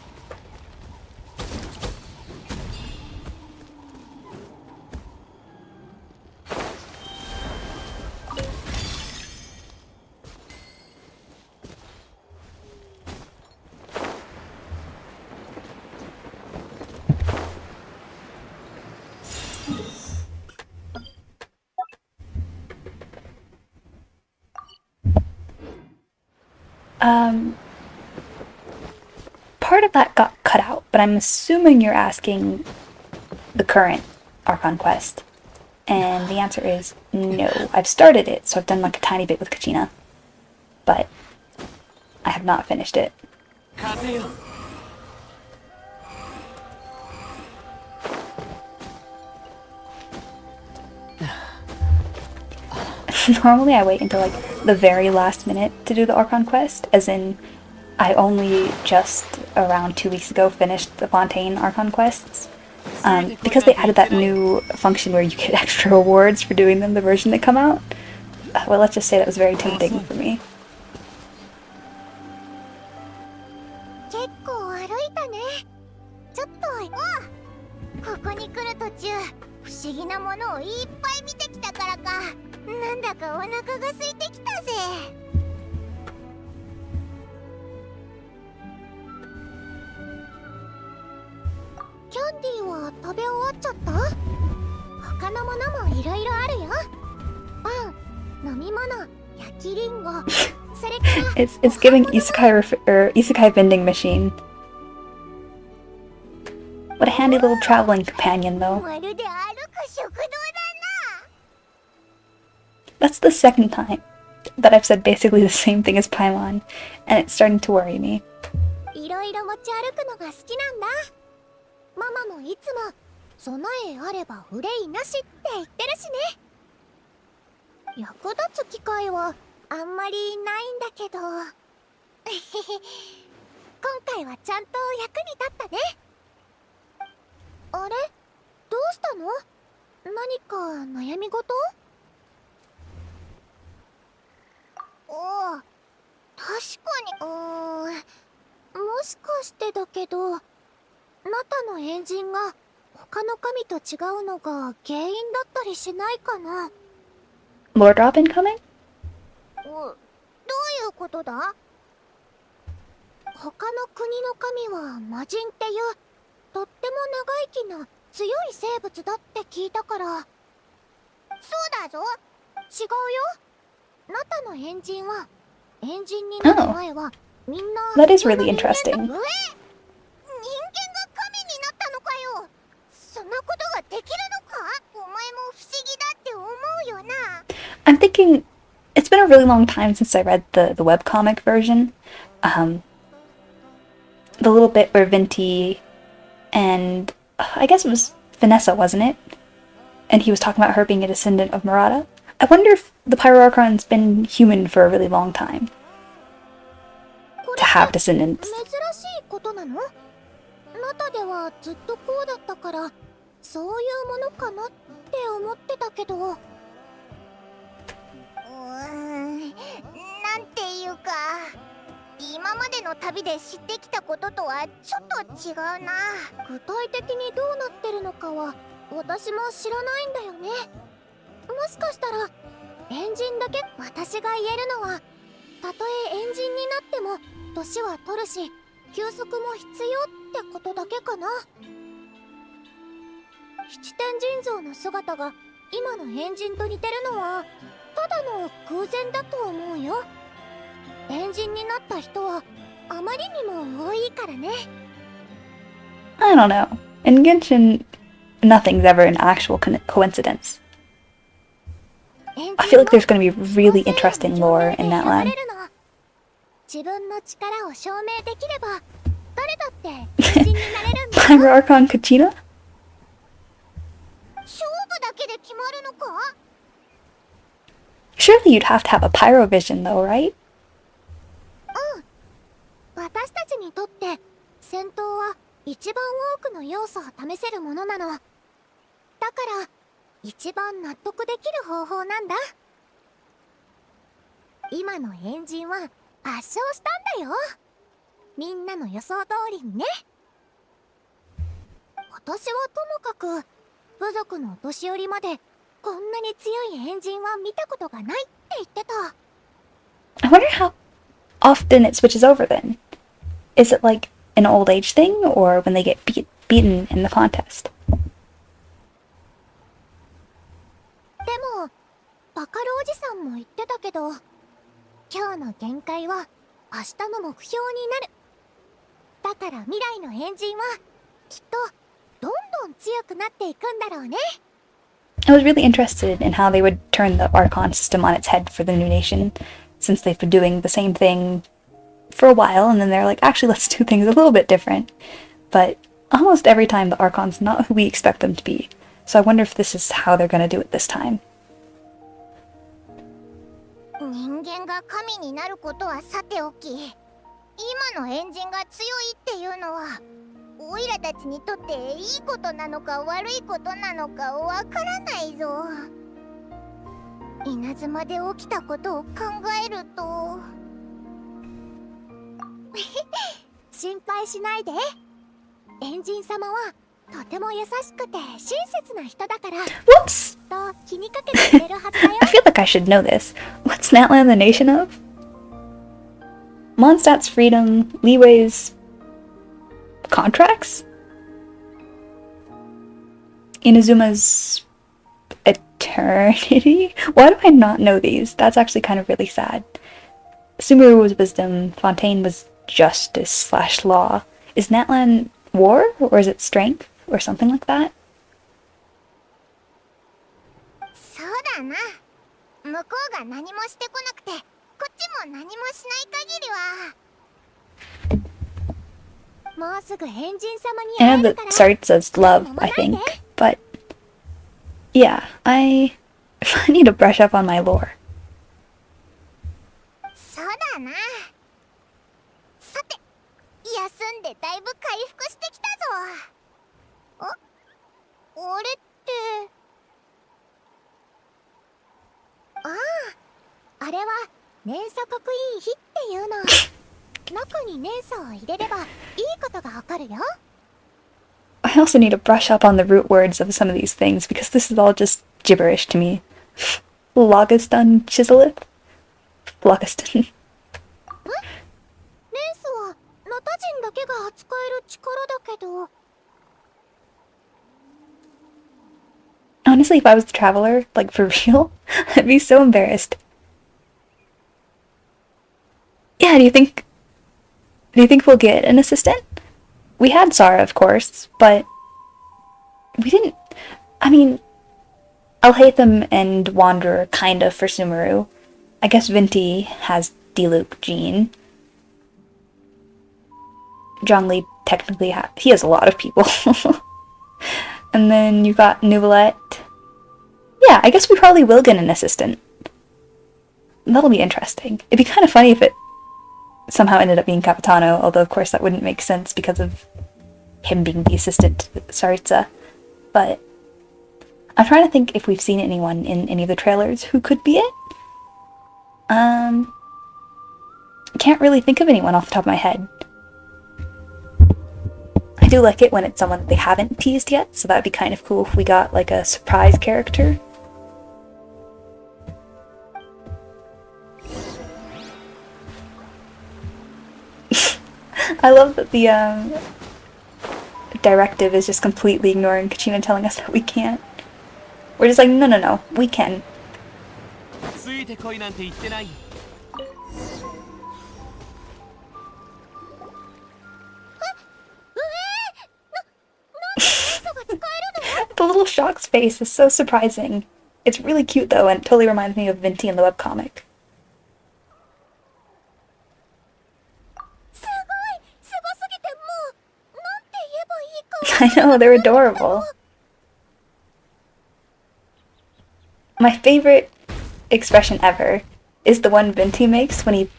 Part of that got cut out, but I'm assuming you're asking the current Archon quest. And the answer is no. I've started it, so I've done like a tiny bit with Kachina. But I have not finished it. Normally I wait until like the very last minute to do the Archon quest, as in I only just around 2 weeks ago finished the Fontaine Archon quests. Because they added that new function where you get extra rewards for doing them the version that come out. Well, let's just say that was very tempting for me. 結構歩いたね。ちょっとここに来る途中不思議なものをいっぱい見てきたからか、なんだかお腹が空いてきたぜ。キャンディーは食べ終わっちゃった？他のものもいろいろあるよ。パン、飲み物、焼きリンゴ、それから It's giving isekai vending machine. What a handy little traveling companion, though. まるで歩く食堂だな。 That's the second time that I've said basically the same thing as Paimon, and it's starting to worry me. いろいろ持ち歩くのが好きなんだ。ママもいつも備えあれば憂いなしって言ってるしね。役立つ機会はあんまりないんだけど今回はちゃんと役に立ったね。あれ？どうしたの？何か悩み事？おお、確かに。もしかしてだけど、ナタのエンジンが他の神と違うのが原因だったりしないかな。 Lord Robin coming? どういうことだ？他の国の神は魔人っていうとっても長生きな強い生物だって聞いたから、そうだぞ。違うよ。ナタの変人はエンジンになる前はみんな That is 普通の really 人間だ interesting. 人間が神になったのかよ。そんなことができるのか。お前も不思議だって思うよな。 I'm thinking it's been a really long time since I read the webcomic version. The little bit where Venti and I guess it was Vanessa, wasn't it? And he was talking about her being a descendant of Murata. I wonder if the Pyroarchon's been human for a really long time. To have descendants. 珍しいことなの？ナタではずっとこうだったからそういうものかなって思ってたけど、なんていうか今までの旅で知ってきたこととはちょっと違うな。具体的にどうなってるのかは私も知らないんだよね。もしかしたらエンジンだけ私が言えるのは、たとえエンジンになっても年は取るし休息も必要ってことだけかな。七天神像の姿が今の変人と似てるのはただの偶然だと思うよ。変人になった人はあまりにも多いからね。 I don't know. In Genshin, nothing's ever an actual coincidence. I feel like there's going to be really interesting lore in Natlan. 自分の力を証明できれば誰だって変人になれるんだ。 Pyroarchon Kachina? 勝負だけで決まるのか？ Surely you'd have to have a pyro vision though, right? 私たちにとって戦闘は一番多くの要素を試せるものなの。だから一番納得できる方法なんだ。今のエンジンは圧勝したんだよ。みんなの予想通りにね。私はともかく部族のお年寄りまでこんなに強いエンジンは見たことがないって言ってた。 I wonder how often it switches over then. Is it like an old age thing, or when they get beaten in the contest? でもバカルおじさんも言ってたけど、今日の限界は明日の目標になる。だから未来のエンジンはきっとどんどん強くなっていくんだろうね。 I was really interested in how they would turn the Archon system on its head for the new nation, since they've been doing the same thing for a while, and then they're like, actually, let's do things a little bit different. But almost every time the Archon's not who we expect them to be, so I wonder if this is how they're gonna do it this time. 人間が神になることはさておき、今のエンジンが強いっていうのはオイラたちにとっていいことなのか悪いことなのかわからないぞ。稲妻で起きたことを考えると心配しないで。エンジン様はとても優しくて親切な人だから Whoops! きっと気にかけてくれるはずだよ。 I feel like I should know this. What's Natlan the nation of? Mondstadt's freedom, Leeway's contracts? Inazuma's eternity? Why do I not know these? That's actually kind of really sad. Sumeru was wisdom, Fontaine was justice / law. Is Natlan war, or is it strength, or something like that? そうだな。向こうが何もしてこなくてこっちも何もしない限りはもうすぐ変人様に I 会 know える that から。 Sart says love, I think, but yeah, I need to brush up on my lore. そうだな。さて休んでだいぶ回復してきたぞ。あれってあれは連鎖刻印碑っていうの。中に連鎖を入れればいいことがわかるよ。 I also need to brush up on the root words of some of these things because this is all just gibberish to me. Logiston Chiselith? Phlogiston. 連鎖はナタ人だけが扱える力だけど Honestly, if I was the traveler, like for real, I'd be so embarrassed. Yeah, do you think we'll get an assistant? We had Sara, of course, but we didn't. I mean, Alhaitham and Wanderer kind of for Sumeru. I guess Vinti has Diluc Jean. Zhongli technically he has a lot of people. And then you got Nuvolette. Yeah, I guess we probably will get an assistant. That'll be interesting. It'd be kind of funny if it somehow ended up being Capitano, although of course that wouldn't make sense because of him being the assistant to Saritsa. But I'm trying to think if we've seen anyone in any of the trailers who could be it. Can't really think of anyone off the top of my head. I do like it when it's someone that they haven't teased yet, so that'd be kind of cool if we got like a surprise character. I love that the directive is just completely ignoring Kachina telling us that we can't. We're just like, no, we can. The little Shock's face is so surprising. It's really cute though, and it totally reminds me of Vinti in the webcomic. I know, they're adorable. My favorite expression ever is the one Vinti makes when he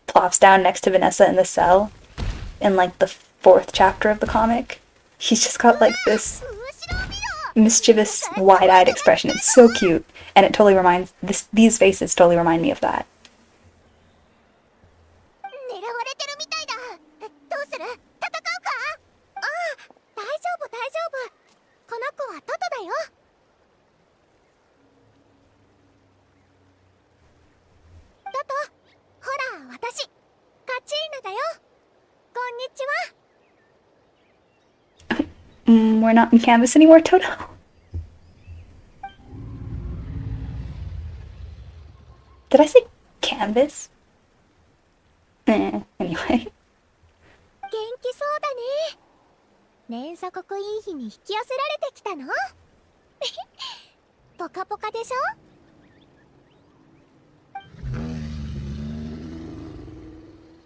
plops down next to Vanessa in the cell in like the 4th chapter of the comic. He's just got like this mischievous, wide-eyed expression. It's so cute, and it totally reminds these faces totally remind me of that. We're not in Canvas anymore, Toto. Did I say Canvas? Anyway. 元気そうだね。連鎖国いい日に引き寄せられてきたの？ポカポカでしょ？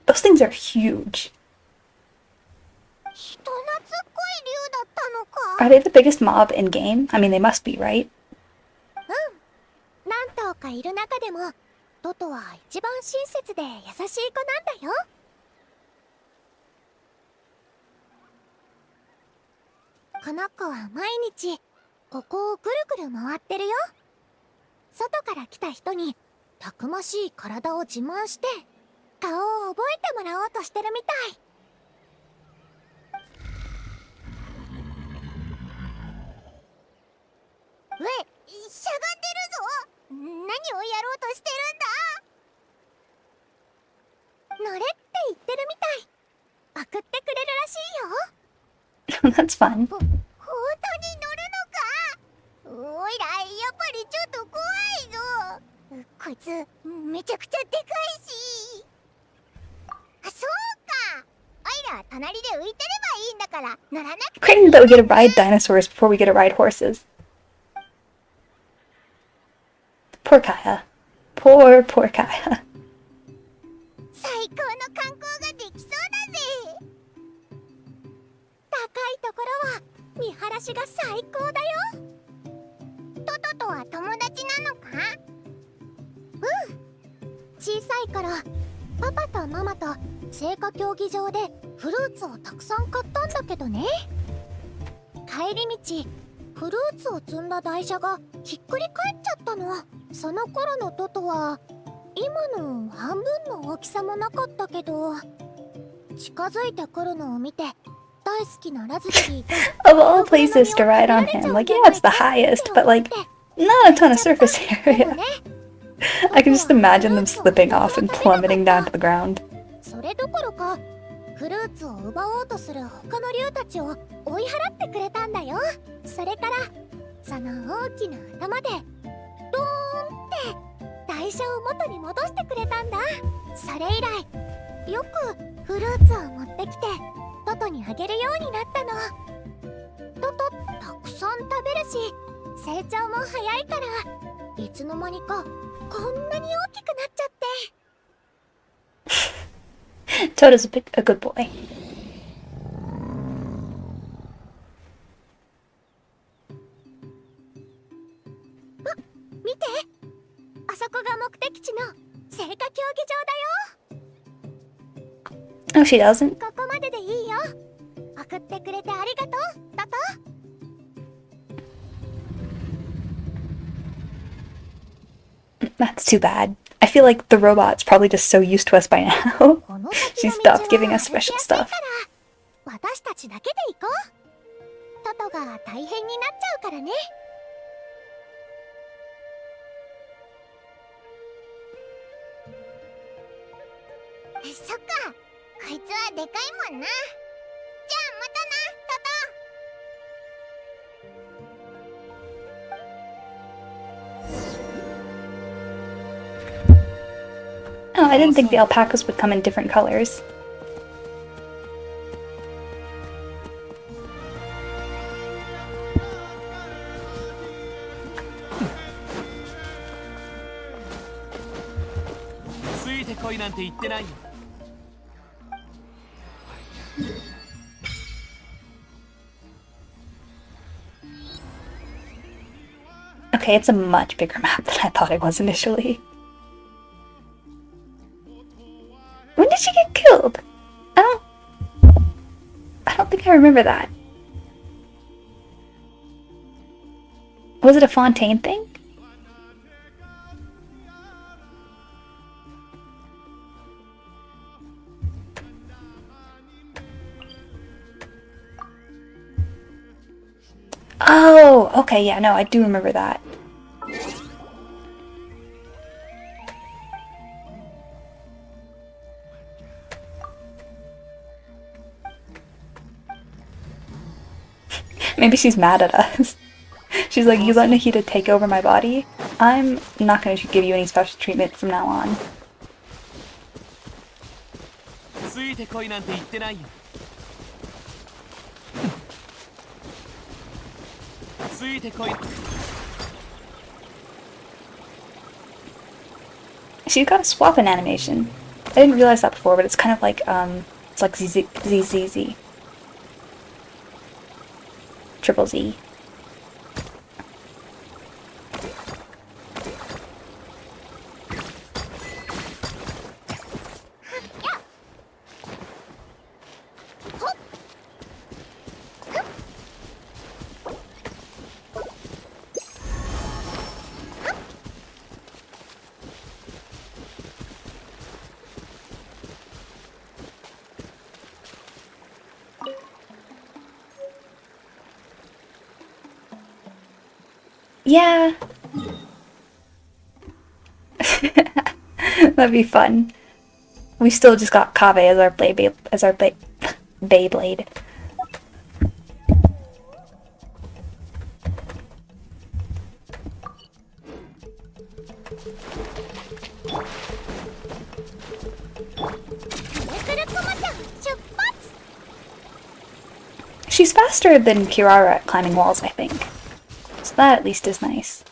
Those things are huge. 人懐っこい竜だったのか。 Are they the biggest mob in game? I mean, they must be, right? 何頭かいる中でもトトは一番親切で優しい子なんだよ。この子は毎日ここをぐるぐる回ってるよ。外から来た人にたくましい体を自慢して顔を覚えてもらおうとしてるみたい。しゃがんでるぞ。何をやろうとしてるんだ。乗れって言ってるみたい。送ってくれるらしいよ。 That's fun. 本当に乗るのか。おいらやっぱりちょっと怖いぞ。こいつめちゃくちゃでかいし。あ、そうか。おいら隣で浮いてればいいんだから乗らなくて。 Great that we get to ride dinosaurs before we get to ride horses. Poor Kaya. Poor Kaya. 最高の観光ができそうだぜ。高いところは見晴らしが最高だよ。トトとは友達なのか？うん。小さい頃パパとママと聖火競技場でフルーツをたくさん買ったんだけどね。帰り道フルーツを積んだ台車がひっくり返っちゃったの。その頃のトトは今の半分の大きさもなかったけど、近づいてくるのを見て大好きなラズベリーと Of all places to ride on him, like, yeah, it's the highest, but like, not a ton of surface area. I can just imagine them slipping off and plummeting down to the ground. それどころかフルーツを奪おうとする他の竜たちを追い払ってくれたんだよ。それからその大きな頭でドーンって台車を元に戻してくれたんだ。それ以来よくフルーツを持ってきてトトにあげるようになったの。トトたくさん食べるし成長も早いからいつの間にかこんなに大きくなっちゃって。Toto's a good boy. 見て、あそこが目的地の聖火競技場だよ。 Oh, she doesn't? ここまででいいよ。送ってくれてありがとう、トト。That's too bad. I feel like the robot's probably just so used to us by now. She stopped giving us special stuff. 私たちだけで行こう。トトが大変になっちゃうからね。そっか、こいつはでかいもんな。じゃあまたな、トト。Oh, I didn't think the alpacas would come in different colors. Okay, it's a much bigger map than I thought it was initially. When did she get killed? I don't think I remember that. Was it a Fontaine thing? Oh, okay, yeah, no, I do remember that. Maybe she's mad at us. She's like, you let Nahida take over my body? I'm not going to give you any special treatment from now on. She's got a swap in animation. I didn't realize that before, but it's kind of like, it's like ZZZ. Triple Z. Yeah. That'd be fun. We still just got Kave as our Beyblade. She's faster than Kirara at climbing walls, I think. So that at least is nice.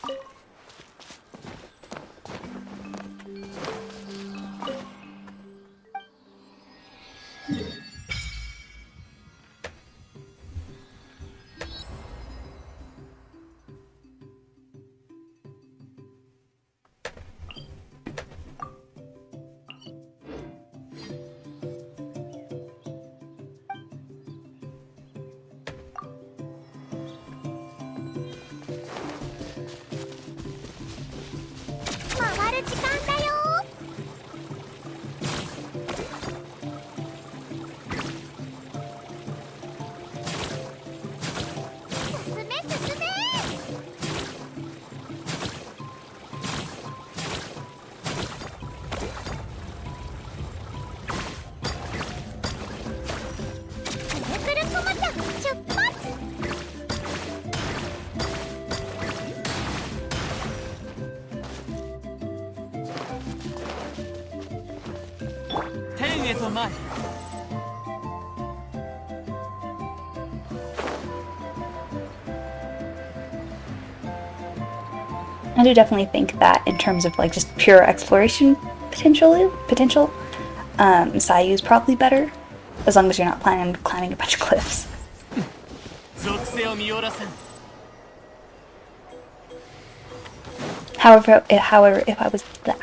I do definitely think that in terms of like just pure exploration potential, Sayu's probably better, as long as you're not planning on climbing a bunch of cliffs. However, if I was that,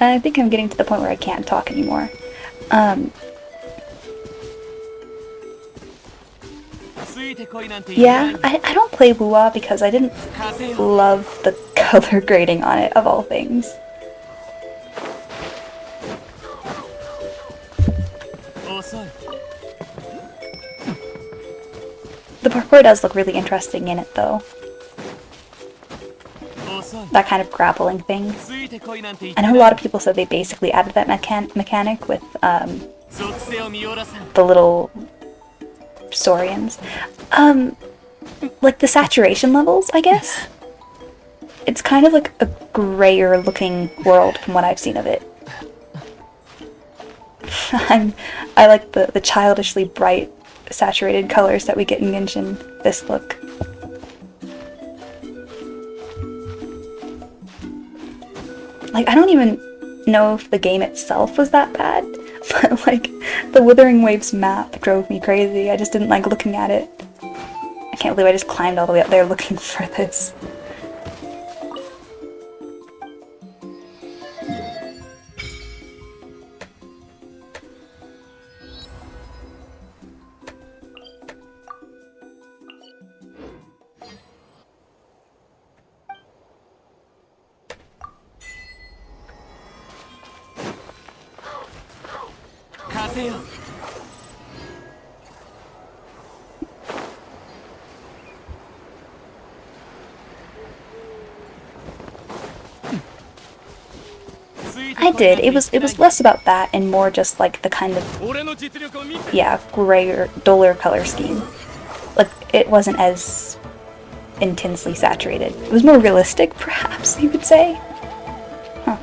I think I'm getting to the point where I can't talk anymore. Yeah, I don't play Wuwa because I didn't love the color grading on it, of all things. The parkour does look really interesting in it, though. That kind of grappling thing. I know a lot of people said they basically added that mechanic with the little Saurians. Like the saturation levels, I guess. It's kind of like a grayer looking world from what I've seen of it. I like the childishly bright saturated colors that we get in Genshin. This look. Like, I don't even know if the game itself was that bad, but like the Withering Waves map drove me crazy. I just didn't like looking at it. I can't believe I just climbed all the way up there looking for this. I did. It was less about that and more just like the kind of, yeah, grayer, duller color scheme. Like, it wasn't as intensely saturated. It was more realistic, perhaps, you could say. Huh.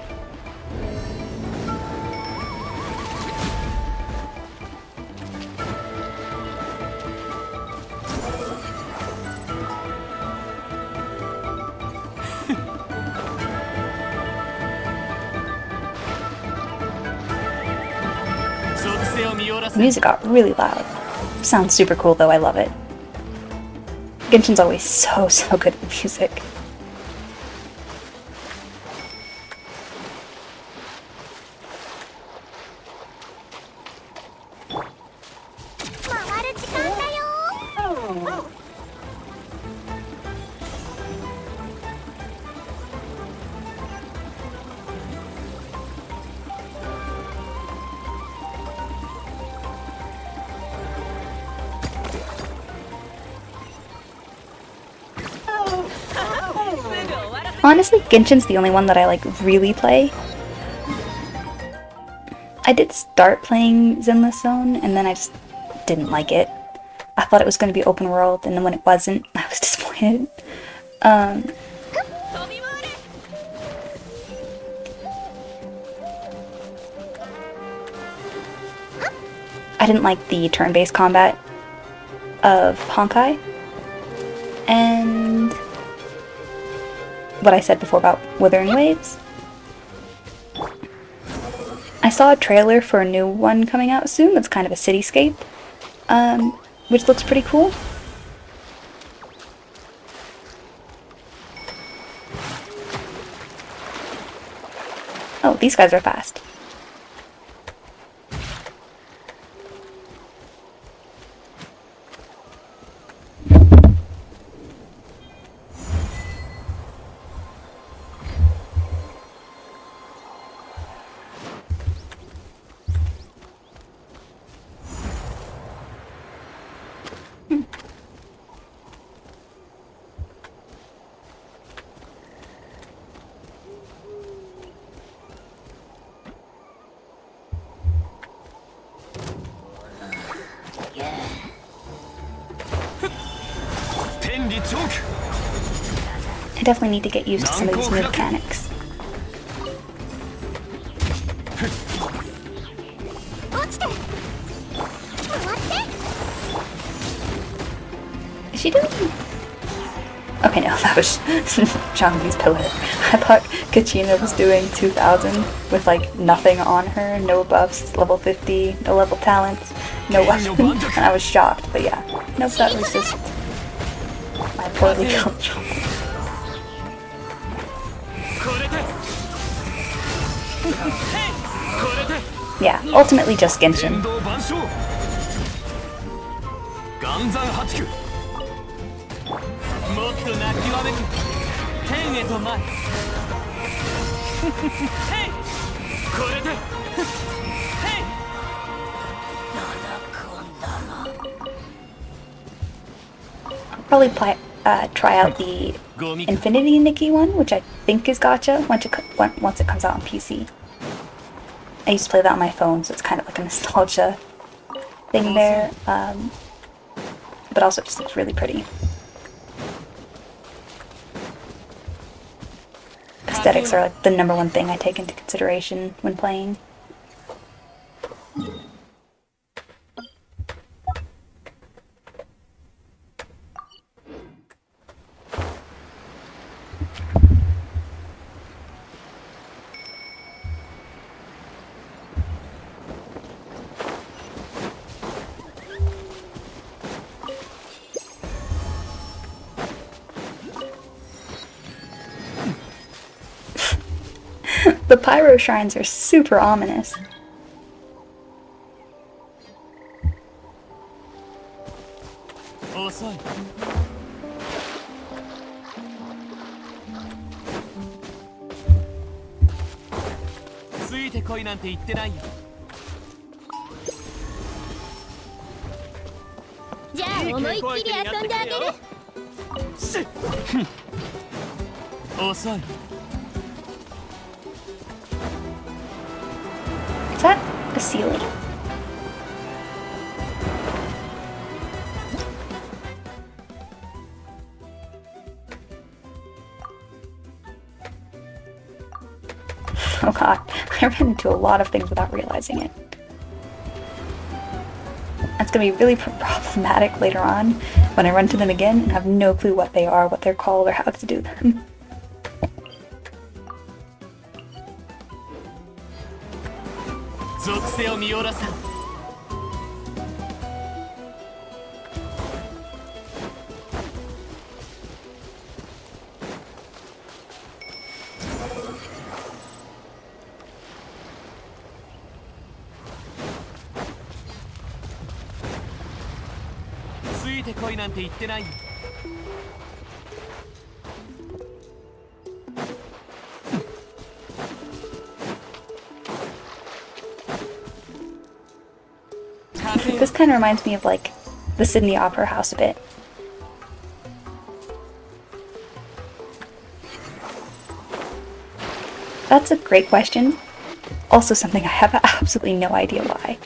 The music got really loud. Sounds super cool though, I love it. Genshin's always so good at music. Honestly, Genshin's the only one that I like really play. I did start playing Zenless Zone, and then I just didn't like it. I thought it was going to be open world, and then when it wasn't, I was disappointed. I didn't like the turn-based combat of Honkai, and what I said before about Withering Waves. I saw a trailer for a new one coming out soon that's kind of a cityscape, which looks pretty cool. Oh, these guys are fast. I definitely need to get used to some of these new mechanics. Is she doing? Okay, no, that was Zhangbi's pillar. I thought Kachina was doing 2000 with like nothing on her, no buffs, level 50, no level talents, no weapon, and I was shocked. But yeah, nope, that was just my poorly control. Yeah, ultimately just Genshin. Probably try out the Infinity Nikki one, which I think is gacha once it comes out on PC. I used to play that on my phone, so it's kind of like a nostalgia thing there, but also it just looks really pretty. Aesthetics are like the #1 thing I take into consideration when playing. The pyro shrines are super ominous. Is that a ceiling? Oh god, I ran into a lot of things without realizing it. That's gonna be really problematic later on when I run to them again and have no clue what they are, what they're called, or how to do them. This kind of reminds me of like the Sydney Opera House a bit. That's a great question. Also something I have absolutely no idea why.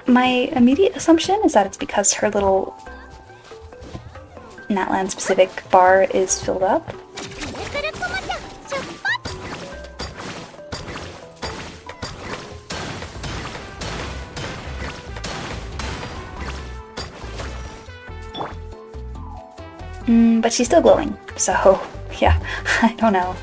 My immediate assumption is that it's because her little Natlan specific bar is filled up. But she's still glowing, so yeah, I don't know.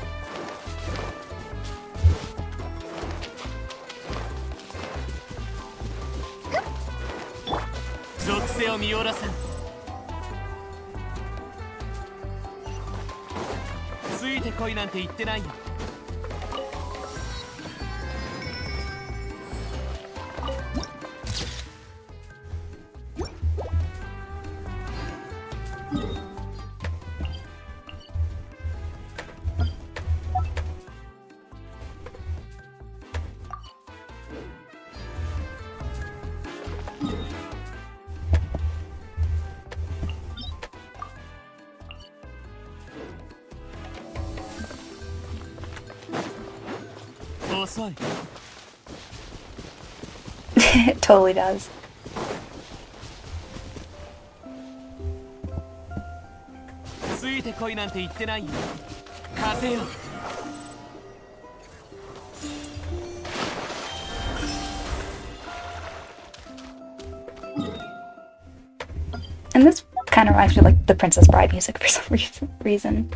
It totally does. kind of reminds me of like the Princess Bride music for some reason.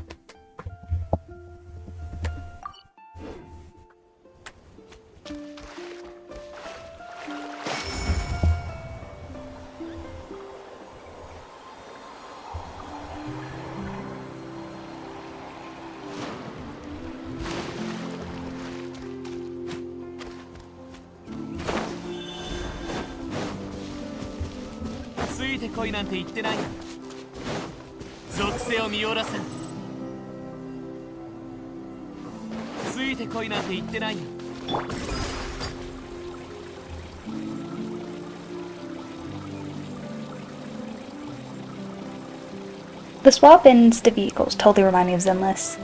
The swap ins to vehicles totally remind me of Zenless.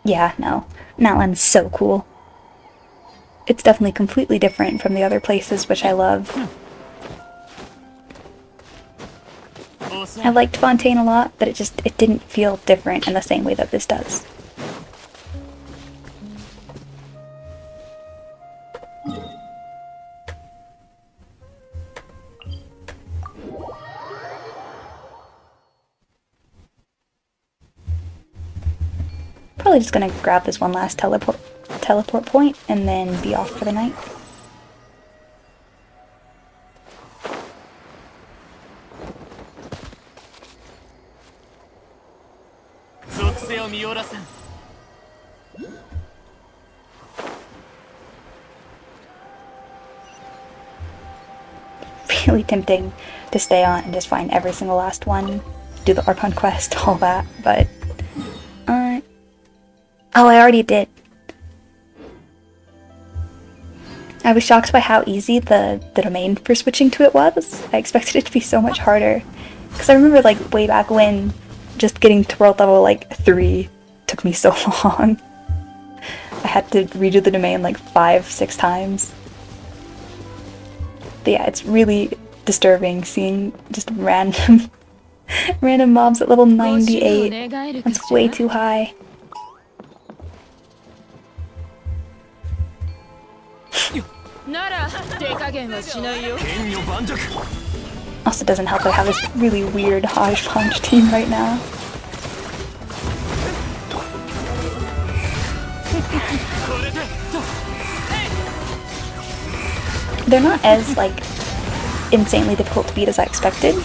Yeah, no. Natlan's so cool. It's definitely completely different from the other places, which I love. I liked Fontaine a lot, but it didn't feel different in the same way that this does. Probably just gonna grab this one last teleport point and then be off for the night. Really tempting to stay on and just find every single last one, do the Arpon quest, all that, but oh, I already did. I was shocked by how easy the domain for switching to it was. I expected it to be so much harder. Because I remember, like, way back when, just getting to world level, like, 3 took me so long. I had to redo the domain, like, 5-6 times. But yeah, it's really disturbing seeing just random mobs at level 98. That's way too high. Also doesn't help that I have this really weird hodgepodge team right now. They're not as, like, insanely difficult to beat as I expected.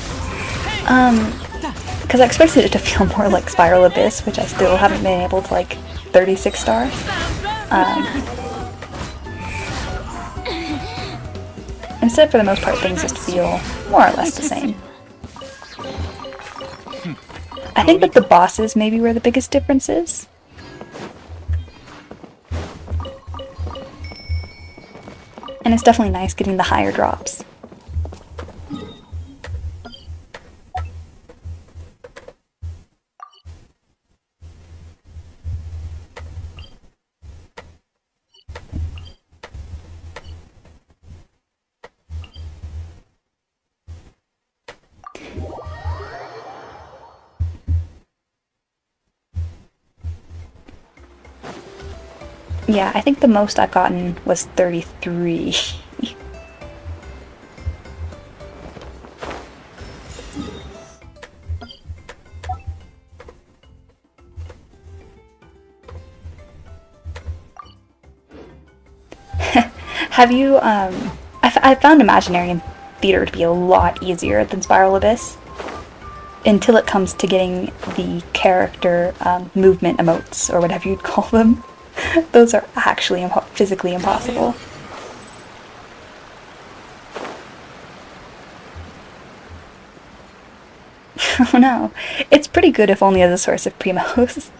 Because I expected it to feel more like Spiral Abyss, which I still haven't been able to, like, 36 star. Instead, for the most part, things just feel more or less the same. I think that the bosses may be where the biggest difference is. And it's definitely nice getting the higher drops. Yeah, I think the most I've gotten was 33. Have you, I found Imaginarium Theater to be a lot easier than Spiral Abyss. Until it comes to getting the character movement emotes, or whatever you'd call them. Those are actually physically impossible. Oh no. It's pretty good if only as a source of primos.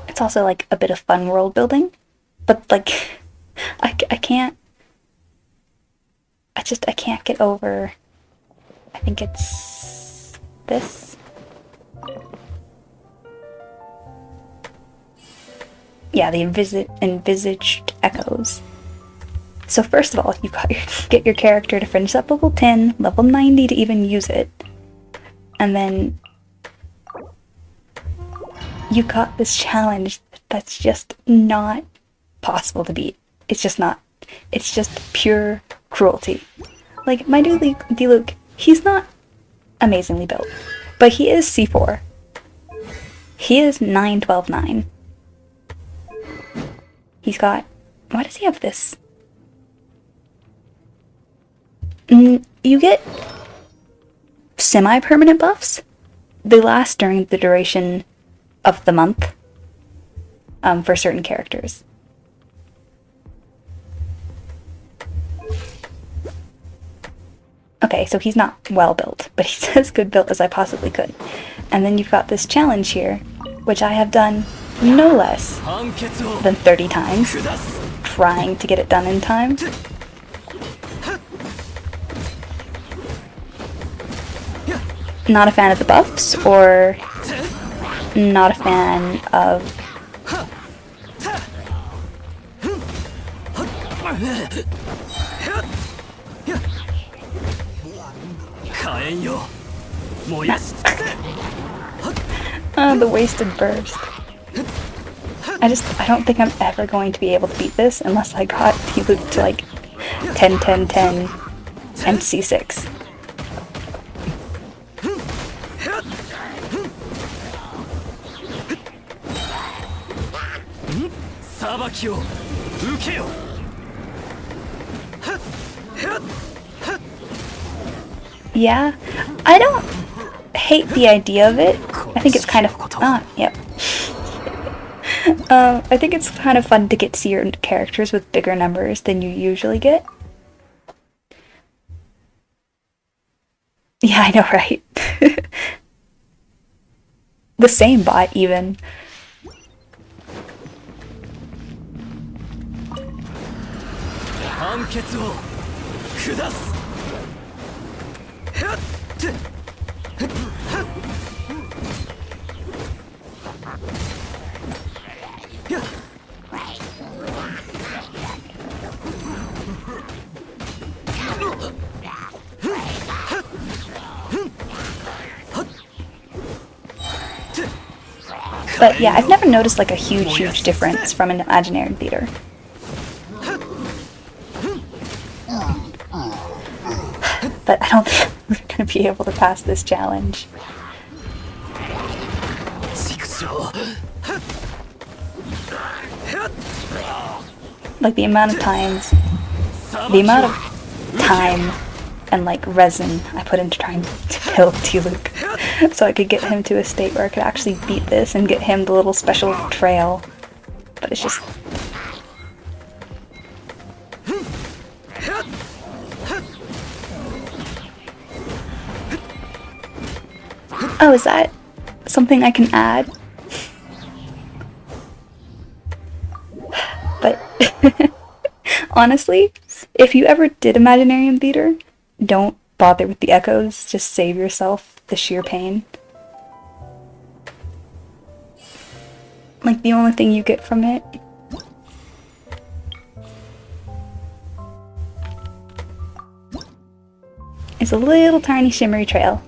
It's also like a bit of fun world building, but like I can't I can't get over, I think it's this. Yeah, the envisaged echoes. So first of all, you've got get your character to finish up level 10, level 90 to even use it. And then you got this challenge that's just not possible to beat. It's just not. It's just pure cruelty. Like, my dude Diluc, he's not amazingly built, but he is C4. He is 9-12-9. He's got... Why does he have this? You get semi-permanent buffs. They last during the duration of the month for certain characters. Okay, so he's not well built, but he's as good built as I possibly could. And then you've got this challenge here, which I have done no less than 30 times, trying to get it done in time. Not a fan of the buffs, or not a fan of... the wasted burst. I don't think I'm ever going to be able to beat this unless I got Diluc to like 10, 10, 10, and C6. Yeah, I don't hate the idea of it. I think it's kind of... yep. I think it's kind of fun to get to see your characters with bigger numbers than you usually get. Yeah, I know, right? The same bot, even. But yeah, I've never noticed like a huge difference from an Imaginarium Theater. But I don't think we're going to be able to pass this challenge. Like the amount of time and like resin I put into trying to kill Diluc, so I could get him to a state where I could actually beat this and get him the little special trail. But it's just... Oh, is that something I can add? But honestly, if you ever did Imaginarium Theater, don't bother with the echoes. Just save yourself the sheer pain. Like, the only thing you get from it is a little tiny shimmery trail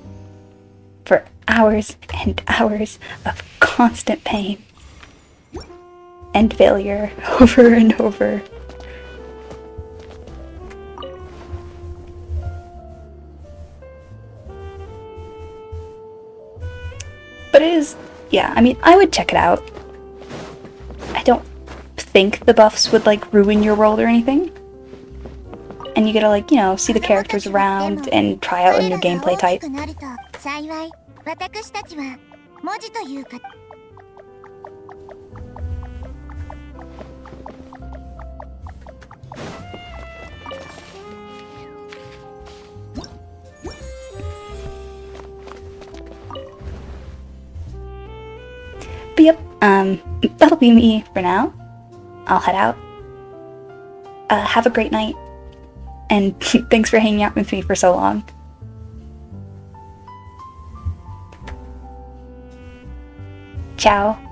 for hours and hours of constant pain and failure over and over. But it is, yeah, I mean, I would check it out. I don't think the buffs would, like, ruin your world or anything. And you get to, like, you know, see the characters around and try out a new gameplay type. 幸い私たちは文字というか But yep, that'll be me for now. I'll head out. Have a great night. And thanks for hanging out with me for so long. Ciao.